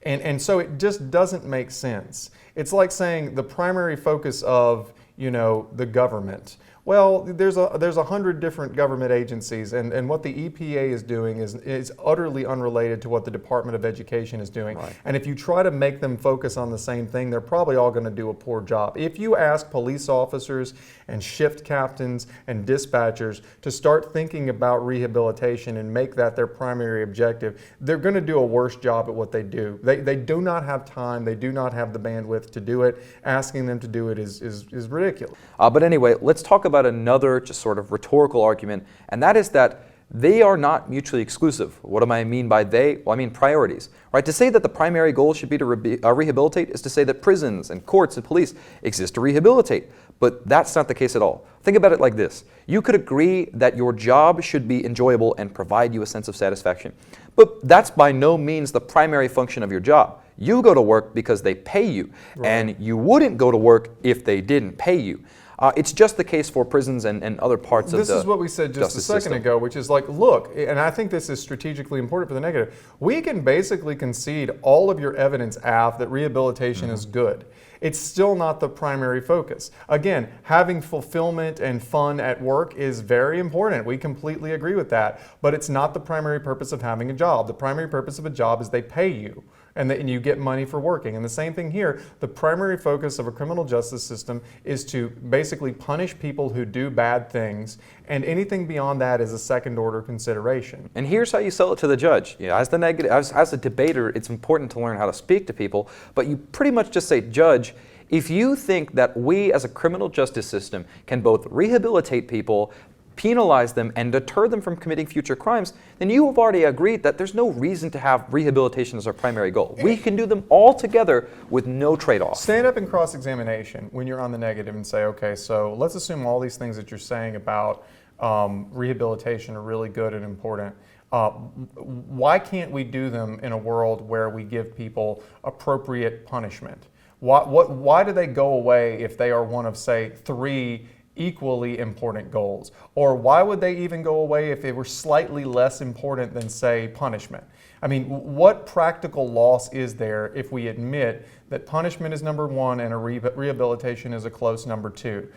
And so it just doesn't make sense. It's like saying the primary focus of, the government. Well, there's 100 different government agencies, and what the EPA is doing is utterly unrelated to what the Department of Education is doing. Right. And if you try to make them focus on the same thing, they're probably all going to do a poor job. If you ask police officers and shift captains and dispatchers to start thinking about rehabilitation and make that their primary objective, they're going to do a worse job at what they do. They do not have time. They do not have the bandwidth to do it. Asking them to do it is ridiculous. But anyway, let's talk about another just sort of rhetorical argument, and that is that they are not mutually exclusive. What do I mean by they? Well, I mean priorities. Right? To say that the primary goal should be to rehabilitate is to say that prisons and courts and police exist to rehabilitate, but that's not the case at all. Think about it like this. You could agree that your job should be enjoyable and provide you a sense of satisfaction, but that's by no means the primary function of your job. You go to work because they pay you, right, and you wouldn't go to work if they didn't pay you. It's just the case for prisons and other parts of the This is what we said just a second ago, which is like, look, and I think this is strategically important for the negative, we can basically concede all of your evidence, Av, that rehabilitation is good. it's still not the primary focus. Again, having fulfillment and fun at work is very important. We completely agree with that, but it's not the primary purpose of having a job. The primary purpose of a job is they pay you. And you get money for working. And the same thing here, the primary focus of a criminal justice system is to basically punish people who do bad things, and anything beyond that is a second order consideration. And here's how you sell it to the judge. As a debater, it's important to learn how to speak to people, but you pretty much just say, Judge, if you think that we as a criminal justice system can both rehabilitate people, penalize them, and deter them from committing future crimes, then you have already agreed that there's no reason to have rehabilitation as our primary goal. We can do them all together with no trade-off. Stand up in cross-examination when you're on the negative and say, okay, so let's assume all these things that you're saying about rehabilitation are really good and important. Why can't we do them in a world where we give people appropriate punishment? Why do they go away if they are one of, say, 3 equally important goals? Or why would they even go away if they were slightly less important than, say, punishment? I mean, what practical loss is there if we admit that punishment is number 1 and a rehabilitation is a close number 2?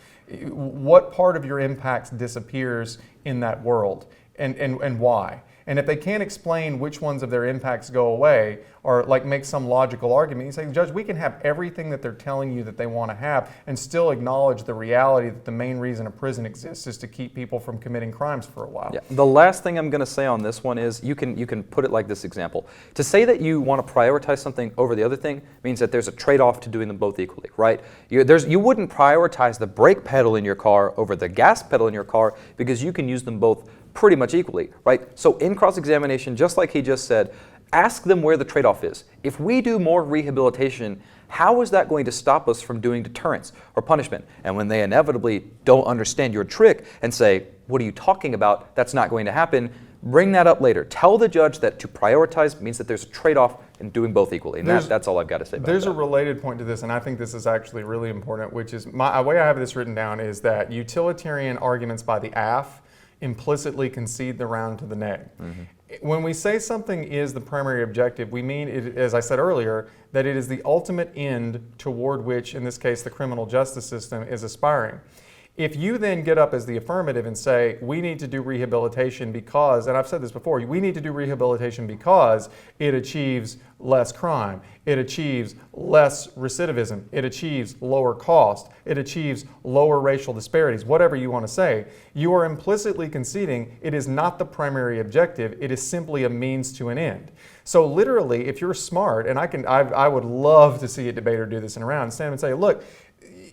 What part of your impact disappears in that world, and why? And if they can't explain which ones of their impacts go away, or like make some logical argument, you say, Judge, we can have everything that they're telling you that they want to have and still acknowledge the reality that the main reason a prison exists is to keep people from committing crimes for a while. Yeah. The last thing I'm going to say on this one is you can put it like this example. To say that you want to prioritize something over the other thing means that there's a trade-off to doing them both equally, right? You wouldn't prioritize the brake pedal in your car over the gas pedal in your car because you can use them both pretty much equally, right? So in cross-examination, just like he just said, ask them where the trade-off is. If we do more rehabilitation, how is that going to stop us from doing deterrence or punishment? And when they inevitably don't understand your trick and say, what are you talking about? That's not going to happen. Bring that up later. Tell the judge that to prioritize means that there's a trade-off in doing both equally. And that's all I've got to say about that. There's a related point to this, and I think this is actually really important, which is, the way I have this written down is that utilitarian arguments by the AF implicitly concede the round to the neg. Mm-hmm. When we say something is the primary objective, we mean, it, as I said earlier, that it is the ultimate end toward which, in this case, the criminal justice system is aspiring. If you then get up as the affirmative and say, we need to do rehabilitation because, and I've said this before, we need to do rehabilitation because it achieves less crime, it achieves less recidivism, it achieves lower cost, it achieves lower racial disparities, whatever you want to say, you are implicitly conceding it is not the primary objective, it is simply a means to an end. So literally, if you're smart, and I would love to see a debater do this in a round, stand and say, look,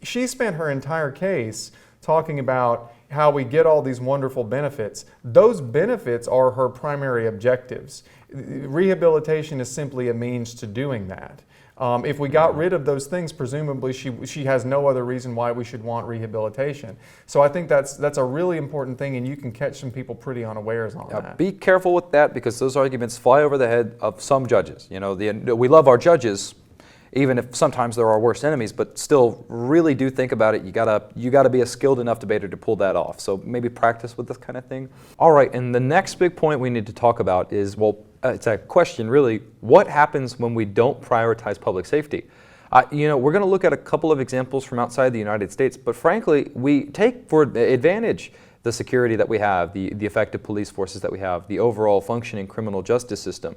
she spent her entire case talking about how we get all these wonderful benefits. Those benefits are her primary objectives. Rehabilitation is simply a means to doing that. If we got rid of those things, presumably she has no other reason why we should want rehabilitation. So I think that's a really important thing, and you can catch some people pretty unawares on that. Be careful with that, because those arguments fly over the head of some judges. You know, we love our judges, even if sometimes they're our worst enemies, but still really do think about it. You gotta be a skilled enough debater to pull that off. So maybe practice with this kind of thing. All right, and the next big point we need to talk about is, it's a question really, what happens when we don't prioritize public safety? We're gonna look at a couple of examples from outside the United States, but frankly, we take for advantage the security that we have, the effective police forces that we have, the overall functioning criminal justice system.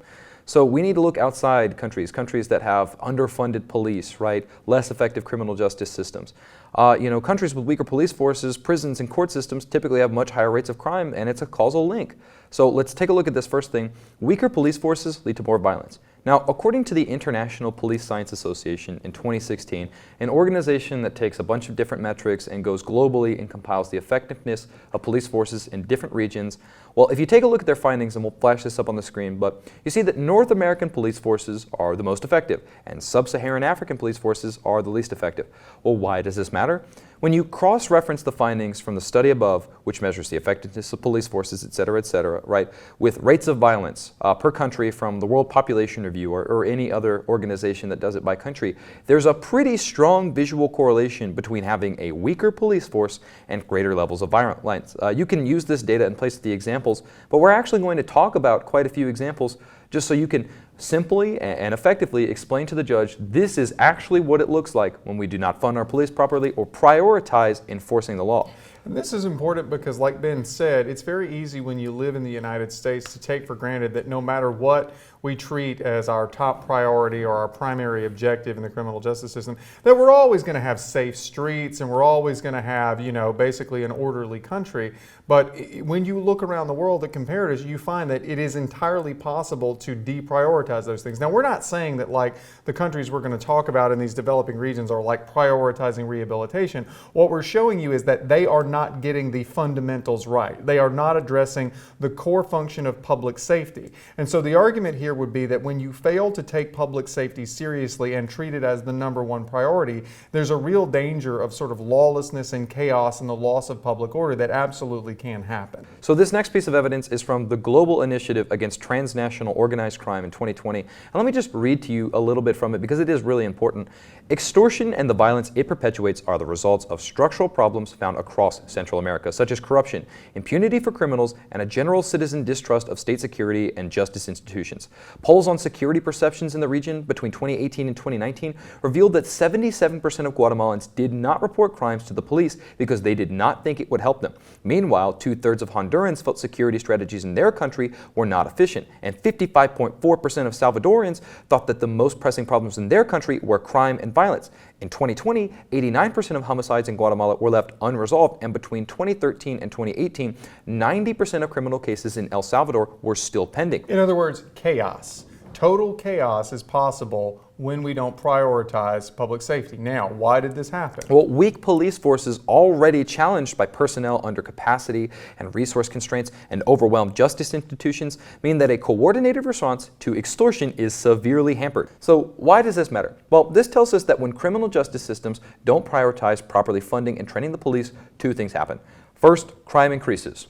So we need to look outside countries that have underfunded police, right? Less effective criminal justice systems. Countries with weaker police forces, prisons, and court systems typically have much higher rates of crime, and it's a causal link. So let's take a look at this first thing. Weaker police forces lead to more violence. Now, according to the International Police Science Association in 2016, an organization that takes a bunch of different metrics and goes globally and compiles the effectiveness of police forces in different regions, well, if you take a look at their findings, and we'll flash this up on the screen, but you see that North American police forces are the most effective, and Sub-Saharan African police forces are the least effective. Well, why does this matter? When you cross-reference the findings from the study above, which measures the effectiveness of police forces, et cetera, right, with rates of violence per country from the World Population Review or any other organization that does it by country, there's a pretty strong visual correlation between having a weaker police force and greater levels of violence. You can use this data in place of the examples, but we're actually going to talk about quite a few examples just so you can simply and effectively explain to the judge, this is actually what it looks like when we do not fund our police properly or prioritize enforcing the law. And this is important because, like Ben said, it's very easy when you live in the United States to take for granted that no matter what we treat as our top priority or our primary objective in the criminal justice system, that we're always going to have safe streets and we're always going to have, basically an orderly country. But when you look around the world at comparatives, you find that it is entirely possible to deprioritize those things. Now, we're not saying that like the countries we're going to talk about in these developing regions are like prioritizing rehabilitation. What we're showing you is that they are not getting the fundamentals right. They are not addressing the core function of public safety. And so the argument here would be that when you fail to take public safety seriously and treat it as the #1 priority, there's a real danger of sort of lawlessness and chaos and the loss of public order that absolutely can happen. So this next piece of evidence is from the Global Initiative Against Transnational Organized Crime in 2020. And let me just read to you a little bit from it because it is really important. Extortion and the violence it perpetuates are the results of structural problems found across Central America, such as corruption, impunity for criminals, and a general citizen distrust of state security and justice institutions. Polls on security perceptions in the region between 2018 and 2019 revealed that 77% of Guatemalans did not report crimes to the police because they did not think it would help them. Meanwhile, 2/3 of Hondurans felt security strategies in their country were not efficient, and 55.4% of Salvadorans thought that the most pressing problems in their country were crime and violence. In 2020, 89% of homicides in Guatemala were left unresolved, and between 2013 and 2018, 90% of criminal cases in El Salvador were still pending. In other words, chaos. Total chaos is possible when we don't prioritize public safety. Now, why did this happen? Well, weak police forces already challenged by personnel under capacity and resource constraints and overwhelmed justice institutions mean that a coordinated response to extortion is severely hampered. So why does this matter? Well, this tells us that when criminal justice systems don't prioritize properly funding and training the police, two things happen. First, crime increases.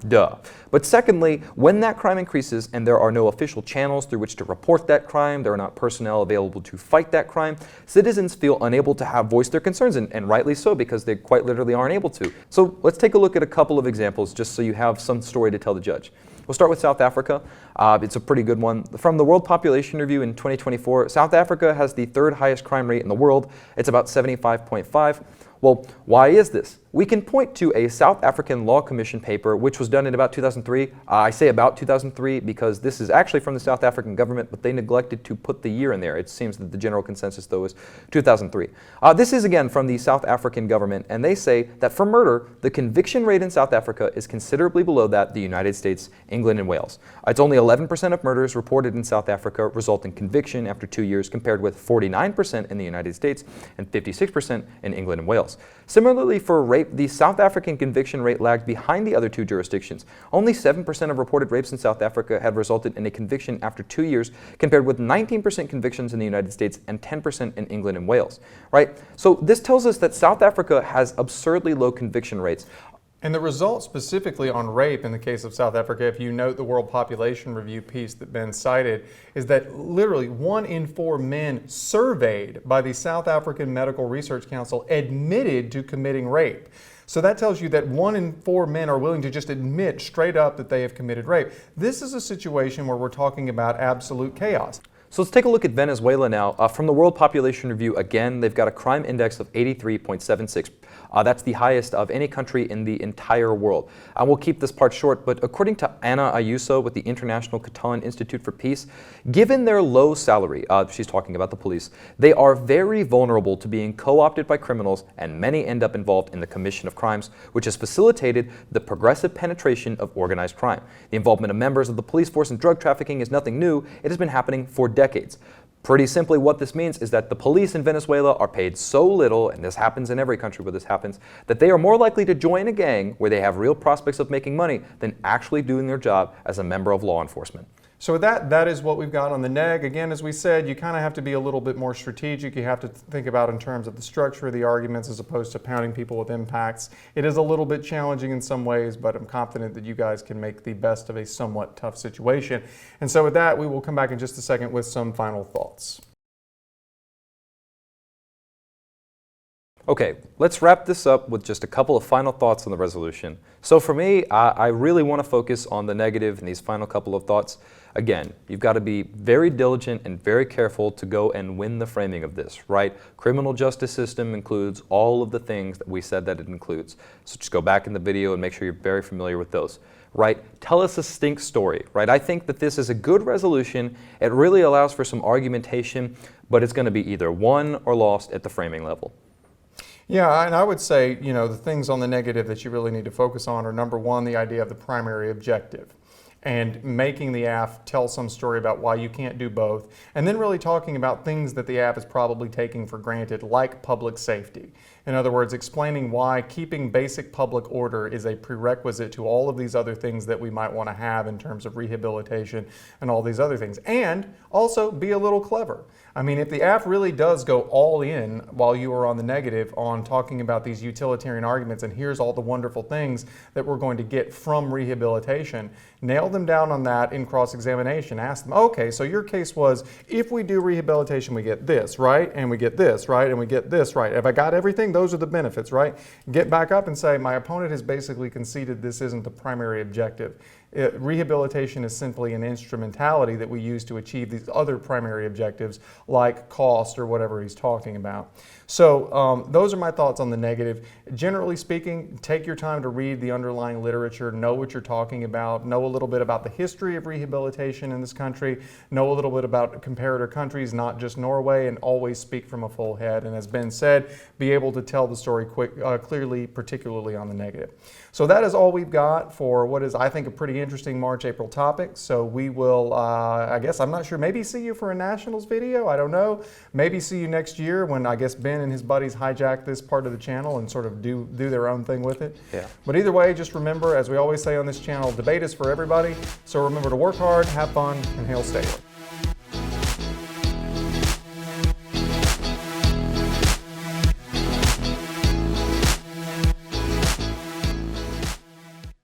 Duh. But secondly, when that crime increases and there are no official channels through which to report that crime, there are not personnel available to fight that crime, citizens feel unable to have voiced their concerns, and rightly so, because they quite literally aren't able to. So let's take a look at a couple of examples just so you have some story to tell the judge. We'll start with South Africa. It's a pretty good one. From the World Population Review in 2024, South Africa has the 3rd highest crime rate in the world. It's about 75.5. Well, why is this? We can point to a South African Law Commission paper which was done in about 2003. I say about 2003 because this is actually from the South African government, but they neglected to put the year in there. It seems that the general consensus, though, is 2003. This is, again, from the South African government, and they say that for murder, the conviction rate in South Africa is considerably below that of the United States, England, and Wales. It's only 11% of murders reported in South Africa result in conviction after 2 years, compared with 49% in the United States and 56% in England and Wales. Similarly, for rape, the South African conviction rate lagged behind the other two jurisdictions. Only 7% of reported rapes in South Africa had resulted in a conviction after 2 years, compared with 19% convictions in the United States and 10% in England and Wales. Right? So this tells us that South Africa has absurdly low conviction rates. And the result specifically on rape in the case of South Africa, if you note the World Population Review piece that Ben cited, is that literally 1 in 4 men surveyed by the South African Medical Research Council admitted to committing rape. So that tells you that 1 in 4 men are willing to just admit straight up that they have committed rape. This is a situation where we're talking about absolute chaos. So let's take a look at Venezuela now. From the World Population Review, again, they've got a crime index of 83.76. That's the highest of any country in the entire world. We'll keep this part short, but according to Ana Ayuso with the International Catalan Institute for Peace, given their low salary, she's talking about the police, they are very vulnerable to being co-opted by criminals, and many end up involved in the commission of crimes, which has facilitated the progressive penetration of organized crime. The involvement of members of the police force in drug trafficking is nothing new. It has been happening for decades. Pretty simply, what this means is that the police in Venezuela are paid so little, and this happens in every country where this happens, that they are more likely to join a gang where they have real prospects of making money than actually doing their job as a member of law enforcement. So that is what we've got on the neg. Again, as we said, you kind of have to be a little bit more strategic. You have to think about in terms of the structure of the arguments as opposed to pounding people with impacts. It is a little bit challenging in some ways, but I'm confident that you guys can make the best of a somewhat tough situation. And so with that, we will come back in just a second with some final thoughts. Okay, let's wrap this up with just a couple of final thoughts on the resolution. So for me, I really want to focus on the negative in these final couple of thoughts. Again, you've got to be very diligent and very careful to go and win the framing of this, right? Criminal justice system includes all of the things that we said that it includes. So just go back in the video and make sure you're very familiar with those, right? Tell us a stink story, right? I think that this is a good resolution. It really allows for some argumentation, but it's going to be either won or lost at the framing level. Yeah, and I would say, the things on the negative that you really need to focus on are, number one, the idea of the primary objective and making the AF tell some story about why you can't do both, and then really talking about things that the AF is probably taking for granted, like public safety. In other words, explaining why keeping basic public order is a prerequisite to all of these other things that we might want to have in terms of rehabilitation and all these other things. And also be a little clever. I mean, if the AF really does go all in while you are on the negative on talking about these utilitarian arguments and here's all the wonderful things that we're going to get from rehabilitation, nail them down on that in cross-examination. Ask them, okay, so your case was if we do rehabilitation, we get this, right? And we get this, right? And we get this, right? Have I got everything? Those are the benefits, right? Get back up and say, my opponent has basically conceded this isn't the primary objective. Rehabilitation is simply an instrumentality that we use to achieve these other primary objectives like cost or whatever he's talking about. So those are my thoughts on the negative. Generally speaking, take your time to read the underlying literature, know what you're talking about, know a little bit about the history of rehabilitation in this country, know a little bit about comparator countries, not just Norway, and always speak from a full head. And as Ben said, be able to tell the story clearly, particularly on the negative. So that is all we've got for what is, I think, a pretty interesting March-April topic. So we will, I guess, I'm not sure, maybe see you for a Nationals video, I don't know. Maybe see you next year when I guess Ben and his buddies hijack this part of the channel and sort of do their own thing with it. Yeah. But either way, just remember, as we always say on this channel, debate is for everybody. So remember to work hard, have fun, and hail Staley.